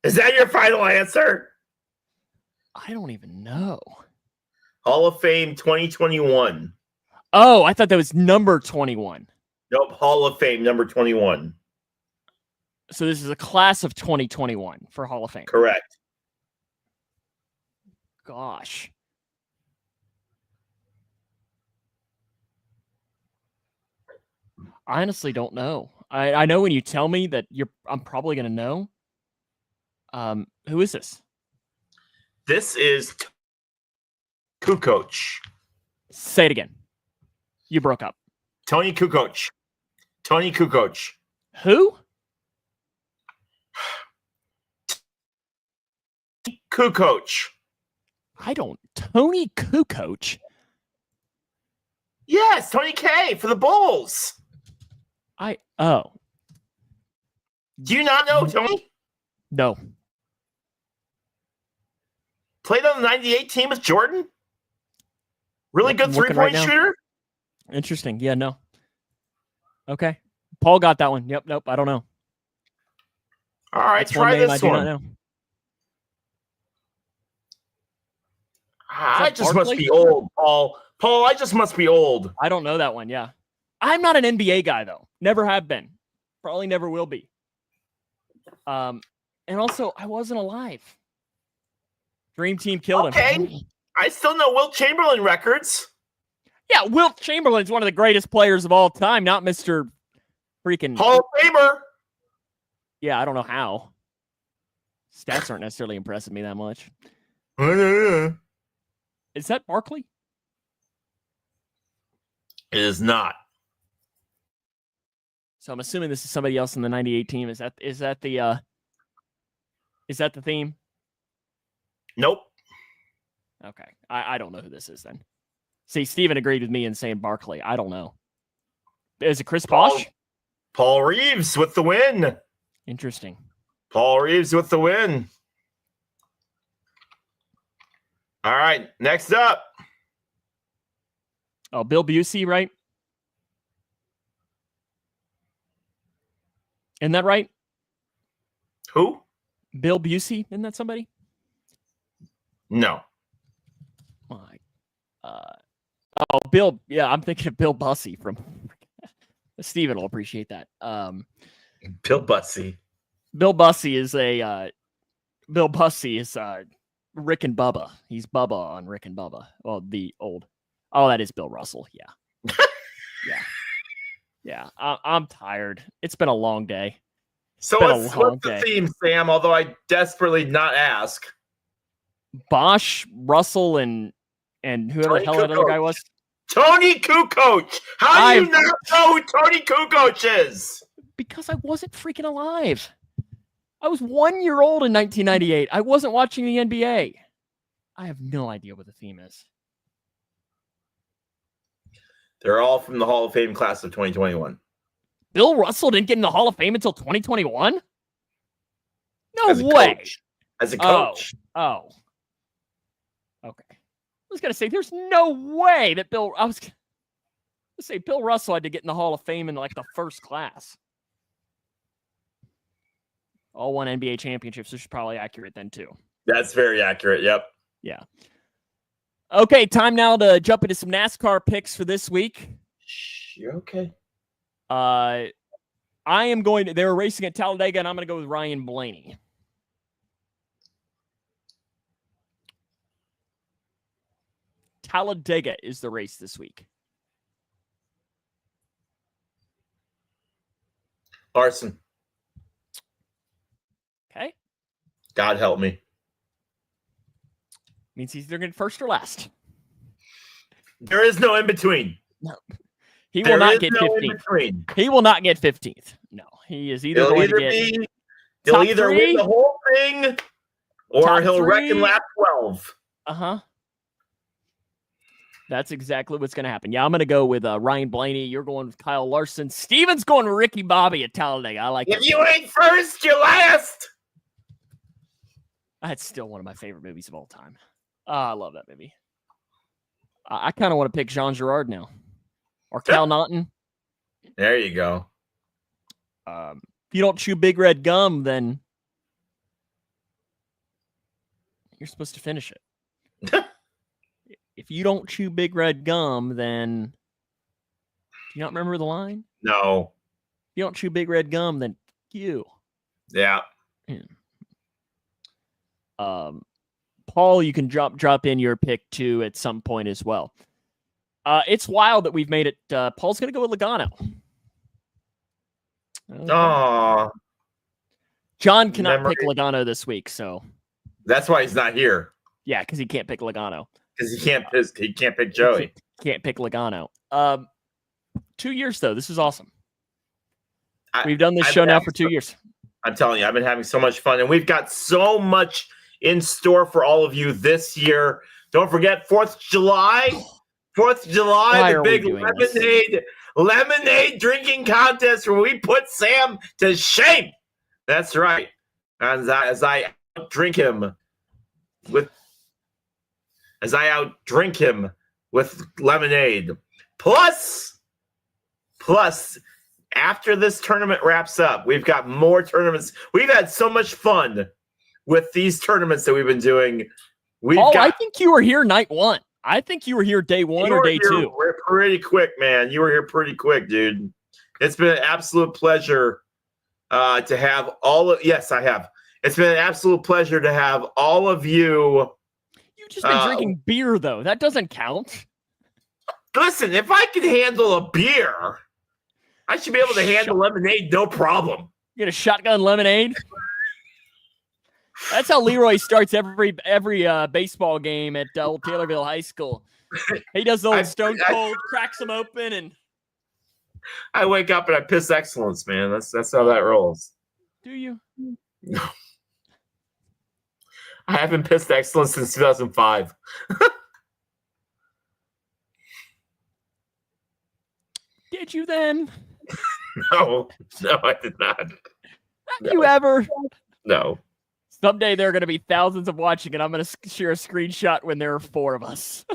Is that your final answer? I don't even know. Hall of Fame 2021. Oh, I thought that was number 21. Nope, Hall of Fame number 21. So this is a class of 2021 for Hall of Fame. Correct. Gosh. I honestly don't know. I know when you tell me that I'm probably going to know. Who is this? This is Kukoc. Say it again. You broke up. Tony Kukoc. Tony Kukoc. Who? Kukoc. Tony Kukoc? Yes, Tony K for the Bulls. Oh. Do you not know Tony? No. Played on the 98 team with Jordan? Really good three-point shooter? Interesting. Yeah, no. Okay. Paul got that one. Yep, nope, I don't know. All right, That's try this I do one. not know. I just must be old, Paul. Paul, I just must be old. I don't know that one, yeah. I'm not an NBA guy, though. Never have been. Probably never will be. And also, I wasn't alive. Dream Team killed him. Okay. I still know Wilt Chamberlain records. Yeah, Wilt Chamberlain's one of the greatest players of all time, not Mr. freaking Hall of Famer. Yeah, I don't know how. Stats aren't necessarily impressing me that much. Is that Barkley? It is not. So I'm assuming this is somebody else in the 98 team. Is that the theme? Nope. Okay. I don't know who this is then. See, Steven agreed with me in saying Barkley. I don't know. Is it Chris Bosh? Paul Reeves with the win. Interesting. Paul Reeves with the win. All right, next up. Oh, Bill Busey, right? Isn't that right? Who? Bill Busey. Isn't that somebody? No. Bill. Yeah, I'm thinking of Bill Bussey from Steven will appreciate that. Bill Bussey. Bill Bussey is Rick and Bubba. He's Bubba on Rick and Bubba. Well, the old. Oh, that is Bill Russell. Yeah. Yeah. I'm tired. It's been a long day. So what's the theme, Sam? Although I desperately not ask. Bosch, Russell, and whoever the hell that other guy was. Tony Kukoc. How do you not know who Tony Kukoc is? Because I wasn't freaking alive. I was 1 year old in 1998. I wasn't watching the NBA. I have no idea what the theme is. They're all from the Hall of Fame class of 2021. Bill Russell didn't get in the Hall of Fame until 2021? No As a way. Coach. As a coach. Oh. Okay. I was going to say, there's no way that Bill Russell had to get in the Hall of Fame in like the first class. All won NBA championships, which is probably accurate then too. That's very accurate. Yep. Yeah. Okay, time now to jump into some NASCAR picks for this week. You're okay. I am going to, they were racing at Talladega, and I'm going to go with Ryan Blaney. Talladega is the race this week. Larson. Okay. God help me. Means he's either going first or last. There is no in between. No. He will not get 15th. He will not get 15th. No. He is either going to get he'll either win the whole thing or he'll wreck in lap 12. Uh-huh. That's exactly what's going to happen. Yeah, I'm going to go with Ryan Blaney. You're going with Kyle Larson. Steven's going with Ricky Bobby at Talladega. I like it. If you ain't first, you're last. That's still one of my favorite movies of all time. I love that movie. I kind of want to pick Jean Girard now. Or Cal Naughton. There you go. If you don't chew big red gum, then you're supposed to finish it. If you don't chew big red gum, then do you not remember the line? No. If you don't chew big red gum, then you. Yeah. Paul, you can drop in your pick too at some point as well. It's wild that we've made it. Paul's going to go with Logano. Oh. John cannot pick Logano this week, so that's why he's not here. Yeah, because he can't pick Logano. Because he can't pick Joey. Can't pick Logano. 2 years though. This is awesome. We've done this show now for 2 years. I'm telling you, I've been having so much fun, and we've got so much in store for all of you this year. Don't forget 4th of July. 4th of July, the big lemonade drinking contest where we put Sam to shame. That's right. As I outdrink him with lemonade. Plus, after this tournament wraps up, we've got more tournaments. We've had so much fun with these tournaments that we've been doing. I think you were here night one. I think you were here day one or day two. We're pretty quick, man. You were here pretty quick, dude. It's been an absolute pleasure to have all of. Yes, I have. It's been an absolute pleasure to have all of you. You've just been drinking beer, though. That doesn't count. Listen, if I can handle a beer, I should be able to handle lemonade, no problem. You get a shotgun lemonade? That's how Leroy starts every baseball game at old Taylorville High School. He does the old Stone Cold, cracks them open, and I wake up and I piss excellence, man. That's how that rolls. Do you? No. I haven't pissed excellence since 2005. Did you then? No, I did not. Have you ever? No. Someday there are going to be thousands of watching, and I'm going to share a screenshot when there are 4 of us.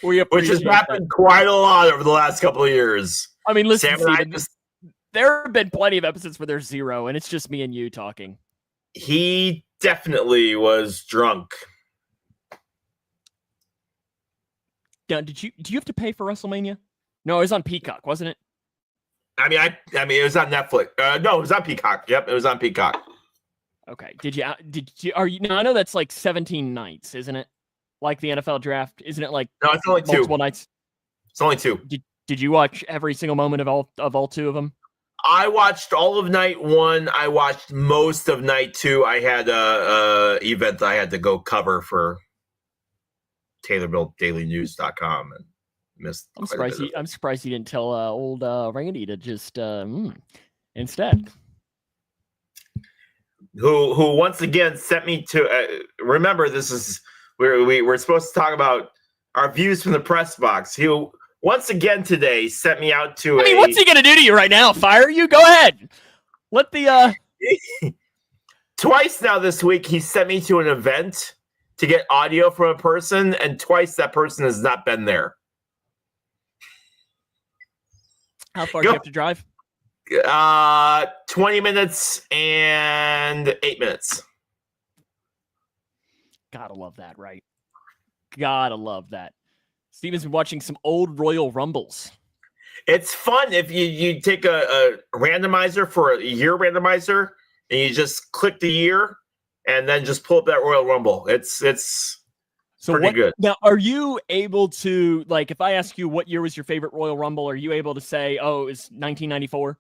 Which has happened quite a lot over the last couple of years. I mean, listen, Steven, there have been plenty of episodes where there's 0, and it's just me and you talking. He definitely was drunk. Now, do you have to pay for WrestleMania? No, it was on Peacock, wasn't it? I mean, it was on Netflix. No, it was on Peacock. Yep, it was on Peacock. Okay. Are you now? I know that's like 17 nights, isn't it? Like the NFL draft, isn't it? Like no, it's only 2 multiple nights. It's only 2. Did you watch every single moment of all 2 of them? I watched all of night 1. I watched most of night 2. I had a event that I had to go cover for TaylorvilleDailyNews.com and missed. I'm surprised you didn't tell old Randy to just instead. who once again sent me to. Remember, this is we're supposed to talk about our views from the press box. Who once again today sent me out to. I mean, what's he gonna do to you right now? Fire you? Go ahead. Let the. Twice now this week, he sent me to an event to get audio from a person, and twice that person has not been there. How far do you have to drive? 20 minutes and 8 minutes. Gotta love that, right? Gotta love that. Steven's been watching some old Royal Rumbles. It's fun if you take a randomizer for a year randomizer and you just click the year and then just pull up that Royal Rumble. It's pretty good. Now, are you able to, like, if I ask you what year was your favorite Royal Rumble, are you able to say, oh, it was 1994?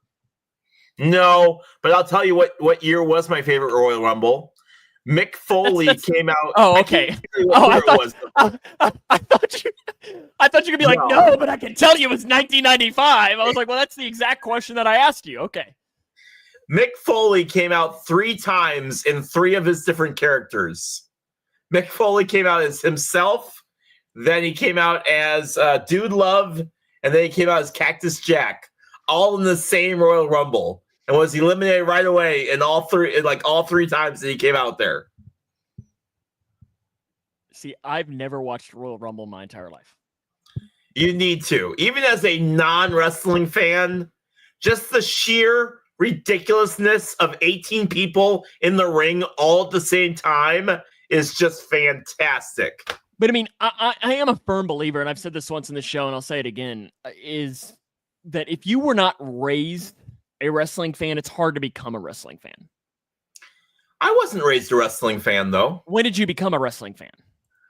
No, but I'll tell you what year was my favorite Royal Rumble. Mick Foley came out. Oh, okay. I thought you could be like, no, but I can tell you it was 1995. I was like, well, that's the exact question that I asked you. Okay. Mick Foley came out 3 times in 3 of his different characters. Mick Foley came out as himself, then he came out as Dude Love, and then he came out as Cactus Jack, all in the same Royal Rumble, and was eliminated right away in all 3 times that he came out there. See, I've never watched Royal Rumble in my entire life. You need to. Even as a non-wrestling fan, just the sheer ridiculousness of 18 people in the ring all at the same time is just fantastic. But I mean, I am a firm believer, and I've said this once in the show, and I'll say it again, is that if you were not raised a wrestling fan, it's hard to become a wrestling fan. I wasn't raised a wrestling fan, though. When did you become a wrestling fan?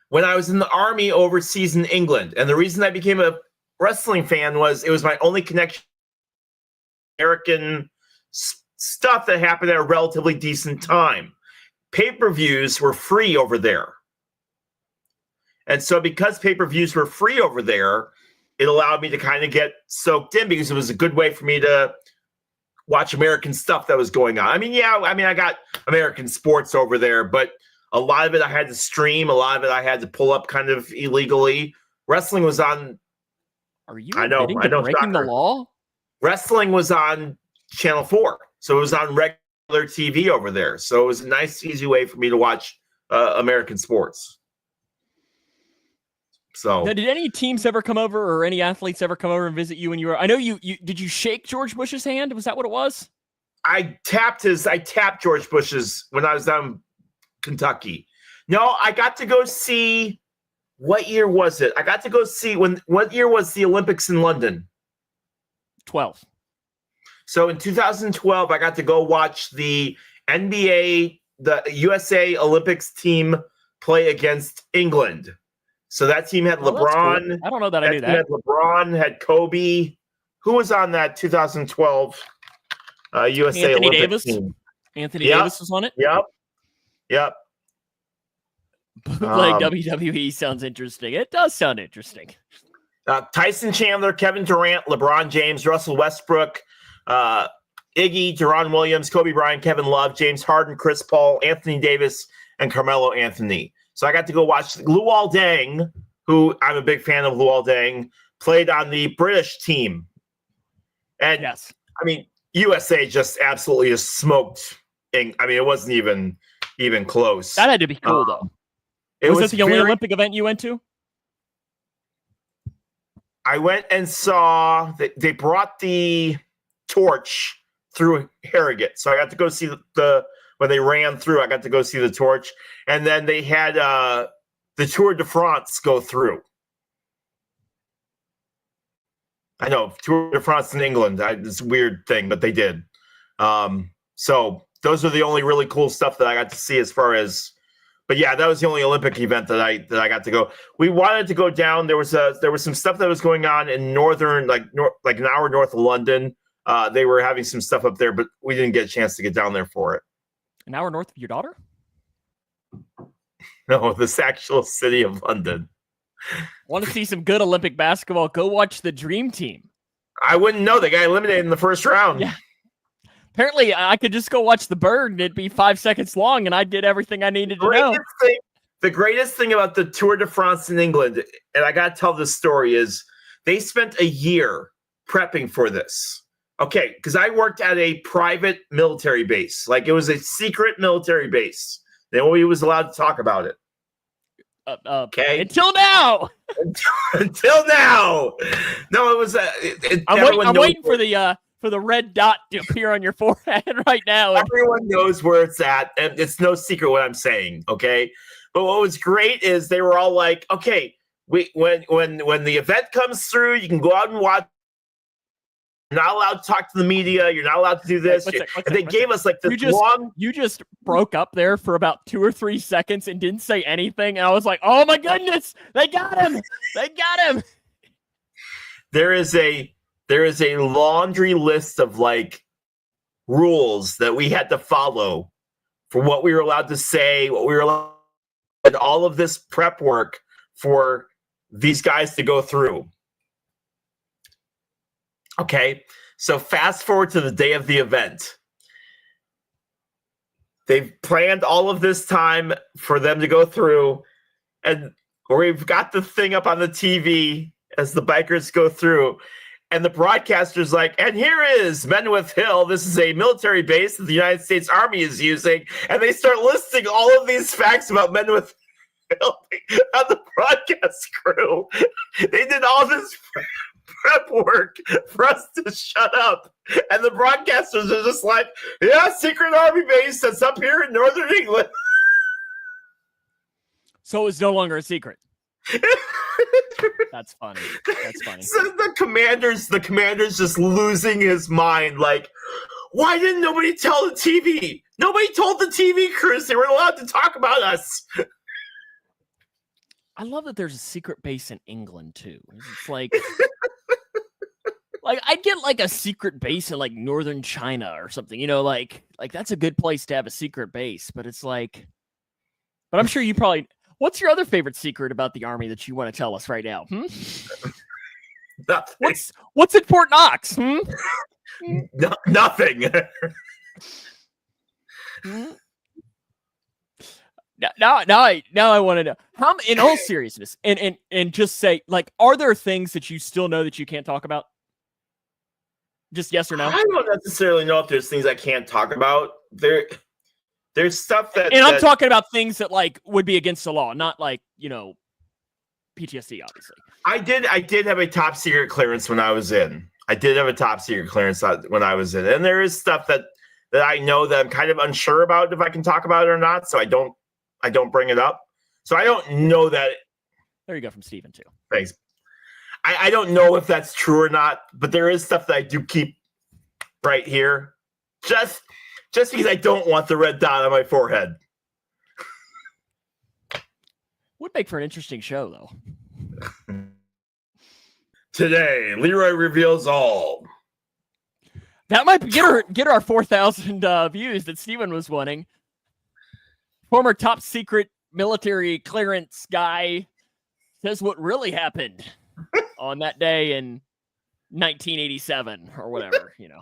When I was in the Army overseas in England. And the reason I became a wrestling fan was it was my only connection to American stuff that happened at a relatively decent time. Pay-per-views were free over there. And so because pay-per-views were free over there, it allowed me to kind of get soaked in because it was a good way for me to watch American stuff that was going on. I got American sports over there, but a lot of it I had to stream. A lot of it I had to pull up kind of illegally. Wrestling was on. Are you breaking the law? Wrestling was on Channel 4, so it was on regular TV over there. So it was a nice, easy way for me to watch American sports. So, now, did any teams ever come over, or any athletes ever come over and visit you when you were? I know you. Did you shake George Bush's hand? Was that what it was? I tapped George Bush's when I was down in Kentucky. No, I got to go see. What year was it? I got to go see what year was the Olympics in London? 12. So in 2012, I got to go watch the NBA, the USA Olympics team play against England. So that team had LeBron. Cool. I don't know that I knew that. Had LeBron, had Kobe. Who was on that 2012 USA Olympics team? Anthony Davis was on it? Yep. Like WWE sounds interesting. It does sound interesting. Tyson Chandler, Kevin Durant, LeBron James, Russell Westbrook, Iggy, Deron Williams, Kobe Bryant, Kevin Love, James Harden, Chris Paul, Anthony Davis, and Carmelo Anthony. So I got to go watch Luol Deng, who I'm a big fan of. Luol Deng played on the British team. And yes, I mean, USA just absolutely just smoked. It wasn't even close. That had to be cool, though. Was that the only Olympic event you went to? I went and saw that they brought the torch through Harrogate. So I got to go see when they ran through, I got to go see the torch. And then they had the Tour de France go through. I know, Tour de France in England. It's a weird thing, but they did. So those are the only really cool stuff that I got to see as far as. But yeah, that was the only Olympic event that I got to go. We wanted to go down. There was some stuff that was going on in northern, like an hour north of London. They were having some stuff up there, but we didn't get a chance to get down there for it. An hour north of your daughter? No, this actual city of London. Want to see some good Olympic basketball? Go watch the Dream Team. I wouldn't know. They got eliminated in the first round. Yeah. Apparently, I could just go watch the bird and it'd be 5 seconds long, and I did everything I needed to know. The greatest thing about the Tour de France in England, and I got to tell this story, is they spent a year prepping for this. Okay, because I worked at a private military base. Like, it was a secret military base. Nobody was allowed to talk about it. Okay. Until now. Until now. No, it was. I'm waiting for the red dot to appear on your forehead right now. Everyone knows where it's at, and it's no secret what I'm saying. Okay. But what was great is they were all like, okay, when the event comes through, you can go out and watch. You're not allowed to talk to the media. You're not allowed to do this. They gave us like this long. You just broke up there for about 2 or 3 seconds and didn't say anything. And I was like, oh my goodness, they got him. They got him. There is a laundry list of like rules that we had to follow for what we were allowed to say, what we were allowed. And all of this prep work for these guys to go through. Okay, so fast forward to the day of the event. They've planned all of this time for them to go through, and we've got the thing up on the TV as the bikers go through, and the broadcaster's like, and here is Menwith Hill. This is a military base that the United States Army is using. And they start listing all of these facts about Menwith Hill on the broadcast crew. They did all this prep work for us to shut up. And the broadcasters are just like, yeah, secret Army base that's up here in Northern England. So it's no longer a secret. That's funny. So the commander's just losing his mind. Like, why didn't nobody tell the TV? Nobody told the TV crews they weren't allowed to talk about us. I love that there's a secret base in England too. It's like, like I'd get like a secret base in like northern China or something. You know, like that's a good place to have a secret base. But it's like, but I'm sure you probably. What's your other favorite secret about the Army that you want to tell us right now? Nothing. What's at Fort Knox? Nothing. Now I want to know. How, in all seriousness, and just say, like, are there things that you still know that you can't talk about? Just yes or no? I don't necessarily know if there's things I can't talk about. There's stuff that, and I'm talking about things that like would be against the law, not like, you know, PTSD. Obviously, I did have a top secret clearance when I was in. And there is stuff that I know that I'm kind of unsure about if I can talk about it or not. So I don't bring it up. So I don't know that. There you go, from Steven too. Thanks. I don't know if that's true or not, but there is stuff that I do keep right here. Just because I don't want the red dot on my forehead. Would make for an interesting show, though. Today, Leroy reveals all. That might get our 4,000 views that Steven was wanting. Former top secret military clearance guy says what really happened on that day in 1987 or whatever, you know.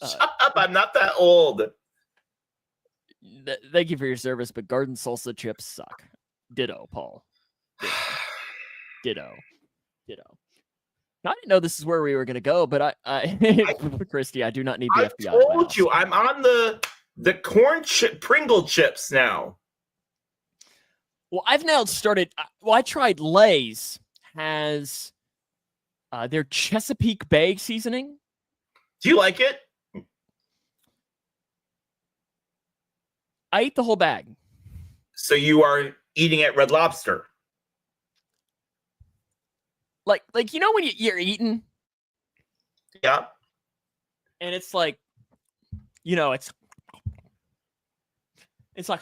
Shut up, I'm not that old. Thank you for your service, but garden salsa chips suck. Ditto, Paul. Ditto. Now, I didn't know this is where we were going to go, but I Christy, I do not need the FBI. I told you, I'm on the corn chip Pringle chips now. Well, I've now started. I tried Lay's has their Chesapeake Bay seasoning. Do you like it? I ate the whole bag. So you are eating at Red Lobster. Like you know when you're eating? Yeah. And it's like, you know, it's like.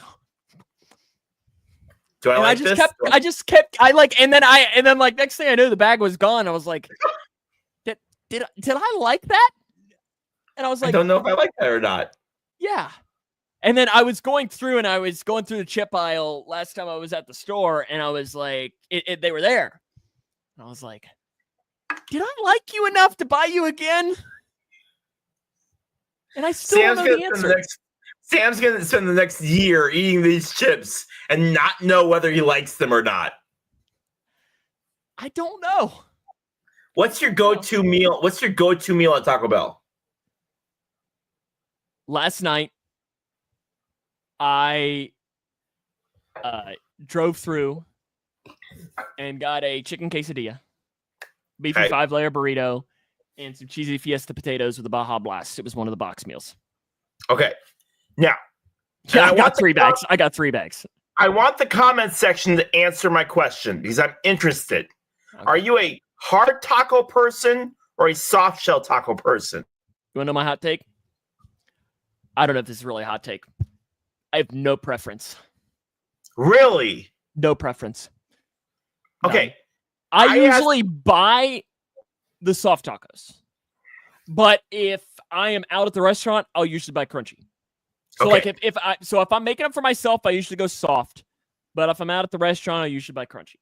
Do I like this? I just kept and then like next thing I knew the bag was gone. I was like, did I like that? And I was like, I don't know if I like that or not. Yeah. And then I was going through the chip aisle last time I was at the store, and I was like, they were there. And I was like, did I like you enough to buy you again? And I still don't know the answer. Sam's going to spend the next year eating these chips and not know whether he likes them or not. I don't know. What's your go-to meal? What's your go-to meal at Taco Bell? Last night, I drove through and got a chicken quesadilla, beefy 5-layer burrito, and some cheesy Fiesta potatoes with a Baja Blast. It was one of the box meals. Okay. Now, I got 3 bags. I got 3 bags. I want the comment section to answer my question because I'm interested. Okay. Are you a hard taco person or a soft shell taco person? You want to know my hot take? I don't know if this is really a hot take. I have no preference. Really? No preference. Okay. I usually buy the soft tacos. But if I am out at the restaurant, I'll usually buy crunchy. So like if I'm making them for myself, I usually go soft. But if I'm out at the restaurant, I usually buy crunchy.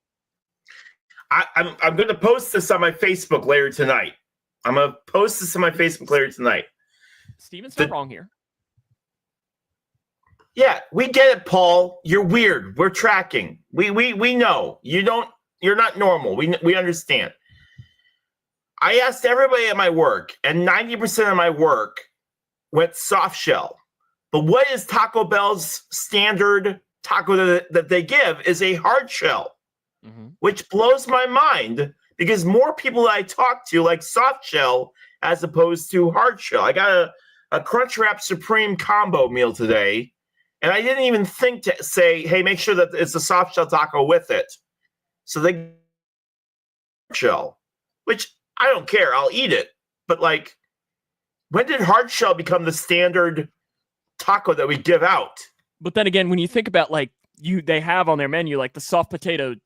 I'm going to post this on my Facebook later tonight. Steven's not wrong here. Yeah, we get it, Paul. You're weird. We're tracking. We know. You're not normal. We understand. I asked everybody at my work, and 90% of my work went soft shell. But what is Taco Bell's standard taco that they give is a hard shell, which blows my mind because more people that I talk to like soft shell as opposed to hard shell. I got a Crunchwrap Supreme combo meal today, and I didn't even think to say, hey, make sure that it's a soft shell taco with it. So they shell, which I don't care. I'll eat it. But like, when did hard shell become the standard taco that we give out? But then again, when you think about like they have on their menu like the soft potato,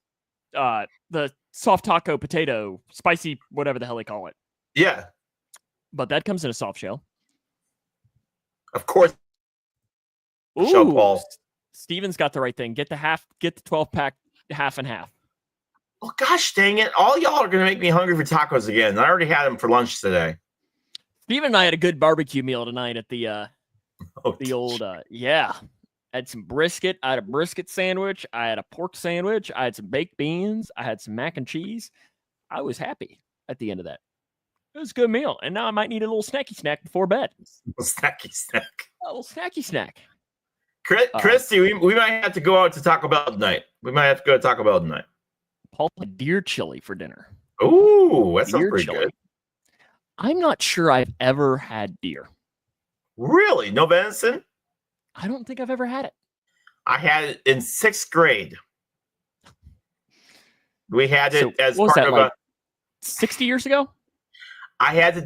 the soft taco potato, spicy, whatever the hell they call it. Yeah. But that comes in a soft shell. Of course. Ooh, shell, Paul. Steven's got the right thing. Get the 12-pack half and half. Oh gosh dang it. All y'all are gonna make me hungry for tacos again. I already had them for lunch today. Steven and I had a good barbecue meal tonight at the old I had some brisket. I had a brisket sandwich. I had a pork sandwich. I had some baked beans. I had some mac and cheese. I was happy at the end of that. It was a good meal. And now I might need a little snacky snack before bed. A snacky snack. A little snacky snack. Christy, we might have to go out to Taco Bell tonight. We might have to go to Taco Bell tonight. Paul had deer chili for dinner. Ooh, that sounds pretty good. I'm not sure I've ever had deer. Really? No venison? I don't think I've ever had it. I had it in 6th grade. We had it as part of like 60 years ago? We had to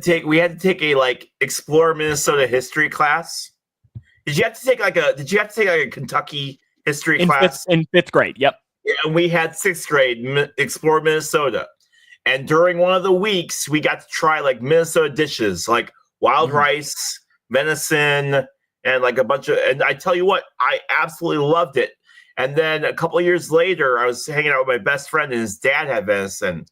take a like Explore Minnesota history class. Did you have to take like a Kentucky history class? In 5th grade, yep. Yeah, and we had 6th grade Explore Minnesota. And during one of the weeks, we got to try like Minnesota dishes, like wild rice, venison, and like a bunch of, and I tell you what, I absolutely loved it. And then a couple of years later, I was hanging out with my best friend and his dad had venison.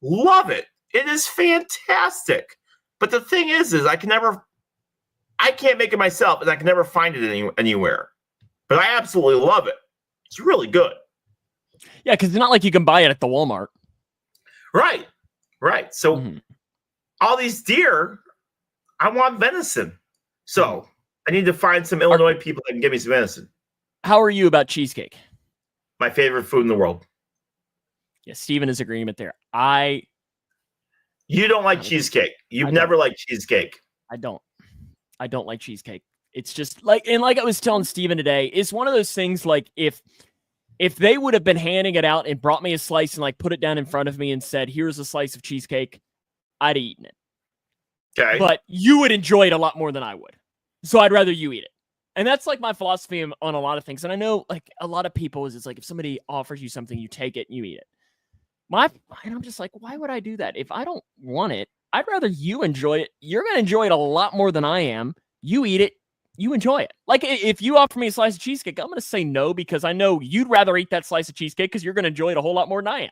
Love it. It is fantastic. But the thing is I can't make it myself and I can never find it anywhere. But I absolutely love it. It's really good. Yeah, because it's not like you can buy it at the Walmart. Right. So all these deer, I want venison. So I need to find some Illinois people that can give me some venison. How are you about cheesecake? My favorite food in the world. Yeah, Steven is agreement there. You don't like cheesecake. You've never liked cheesecake. I don't like cheesecake. It's just like I was telling Steven today, it's one of those things like if they would have been handing it out and brought me a slice and like put it down in front of me and said, here's a slice of cheesecake, I'd have eaten it. Okay. But you would enjoy it a lot more than I would. So I'd rather you eat it. And that's like my philosophy on a lot of things. And I know like a lot of people is it's like if somebody offers you something, you take it and you eat it. And I'm just like, why would I do that? If I don't want it, I'd rather you enjoy it. You're going to enjoy it a lot more than I am. You eat it. You enjoy it. Like if you offer me a slice of cheesecake, I'm going to say no because I know you'd rather eat that slice of cheesecake because you're going to enjoy it a whole lot more than I am.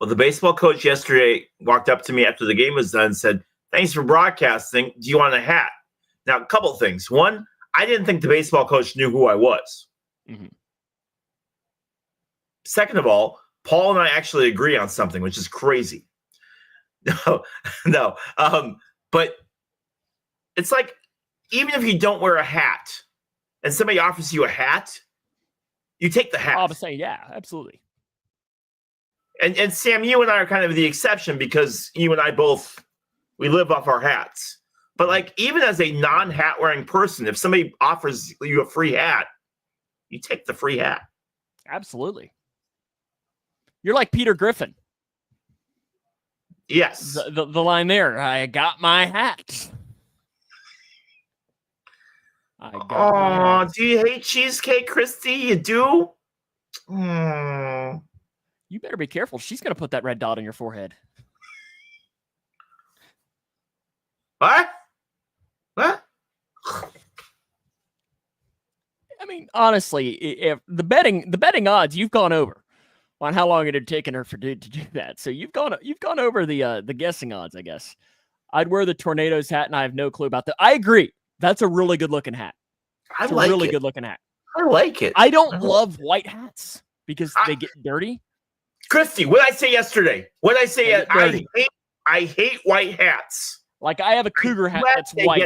Well, the baseball coach yesterday walked up to me after the game was done and said, thanks for broadcasting. Do you want a hat? Now, a couple of things. One, I didn't think the baseball coach knew who I was. Mm-hmm. Second of all, Paul and I actually agree on something, which is crazy. No. But it's like, even if you don't wear a hat and somebody offers you a hat, you take the hat. I'll say, yeah, absolutely. And Sam, you and I are kind of the exception because you and I both, we live off our hats. But like, even as a non-hat wearing person, if somebody offers you a free hat, you take the free hat. Absolutely. You're like Peter Griffin. Yes. The line there, I got my hat. Oh, do you hate cheesecake, Christy? You do? Mm. You better be careful. She's going to put that red dot on your forehead. What? What? I mean, honestly, if the betting odds, you've gone over on how long it had taken her to do that. So you've gone over the guessing odds, I guess. I'd wear the Tornadoes hat, and I have no clue about that. I agree. That's a really good looking hat. It's a really good looking hat. I like it. I don't love white hats because they get dirty. Christy, what did I say yesterday? What did I say? I hate white hats. Like I have a Cougar hat that's white,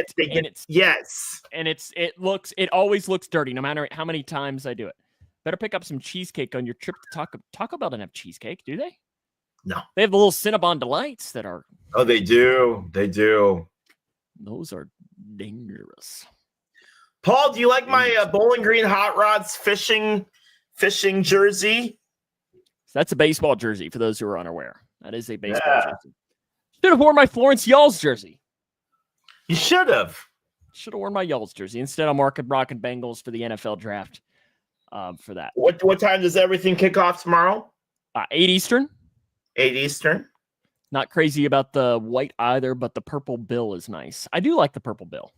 and it always looks dirty no matter how many times I do it. Better pick up some cheesecake on your trip to Taco Bell. Doesn't have cheesecake, do they? No, they have the little Cinnabon Delights that are. Oh, they do. They do. Those are dangerous. Paul, do you like my Bowling Green Hot Rods fishing jersey? That's a baseball jersey for those who are unaware. That is a baseball jersey. Should have worn my Florence Yalls jersey. You should have. Should have worn my Yalls jersey. Instead, I'm rocking Bengals for the NFL draft. For that. What time does everything kick off tomorrow? 8 Eastern. 8 Eastern. Not crazy about the white either, but the purple bill is nice. I do like the purple bill.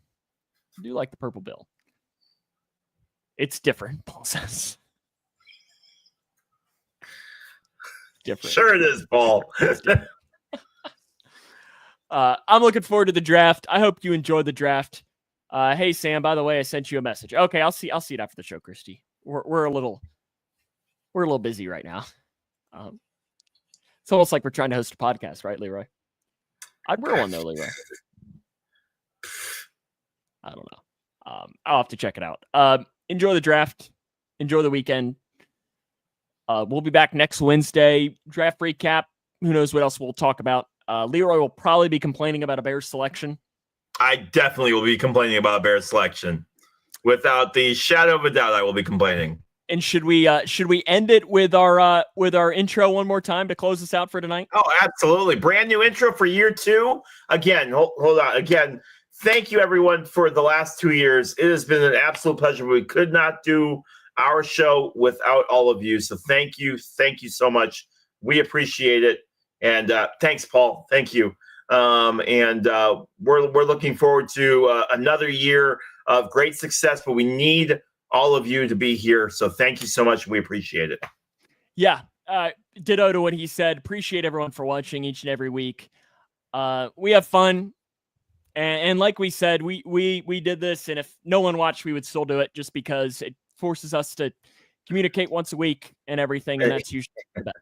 It's different, Paul says. Different. Sure it is, Paul. I'm looking forward to the draft. I hope you enjoyed the draft. Hey Sam, by the way, I sent you a message. Okay, I'll see it after the show, Christy. We're a little busy right now. It's almost like we're trying to host a podcast, right, Leroy? I'd wear one though, Leroy. I don't know. I'll have to check it out. Enjoy the draft. Enjoy the weekend. We'll be back next Wednesday. Draft recap. Who knows what else we'll talk about. Leroy will probably be complaining about a Bears selection. I definitely will be complaining about a Bears selection. Without the shadow of a doubt, I will be complaining. And should we end it with our intro one more time to close us out for tonight? Oh, absolutely. Brand new intro for year 2. Again, hold on. Again, thank you everyone for the last 2 years. It has been an absolute pleasure. We could not do our show without all of you. So thank you. Thank you so much. We appreciate it. And thanks, Paul. Thank you. And we're looking forward to another year of great success, but we need all of you to be here. So thank you so much. We appreciate it. Yeah. Ditto to what he said. Appreciate everyone for watching each and every week. We have fun. And like we said, we did this, and if no one watched, we would still do it just because it forces us to communicate once a week and everything. And that's usually the best.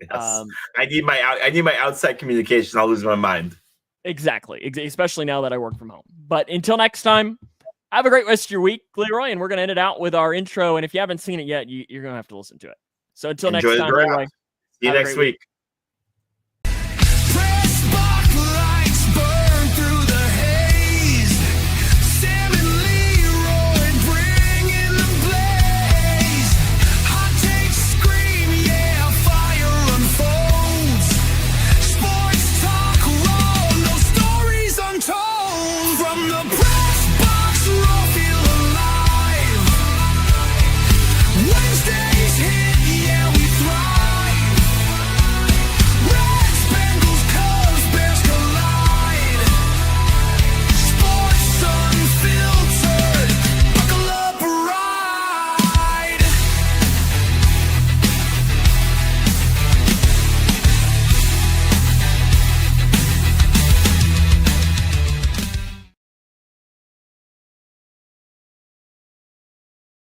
Yes. I need my outside communication. I'll lose my mind. Exactly. Especially now that I work from home. But until next time, have a great rest of your week, Leroy, and we're going to end it out with our intro. And if you haven't seen it yet, you're going to have to listen to it. So until next time, Leroy. See you next week.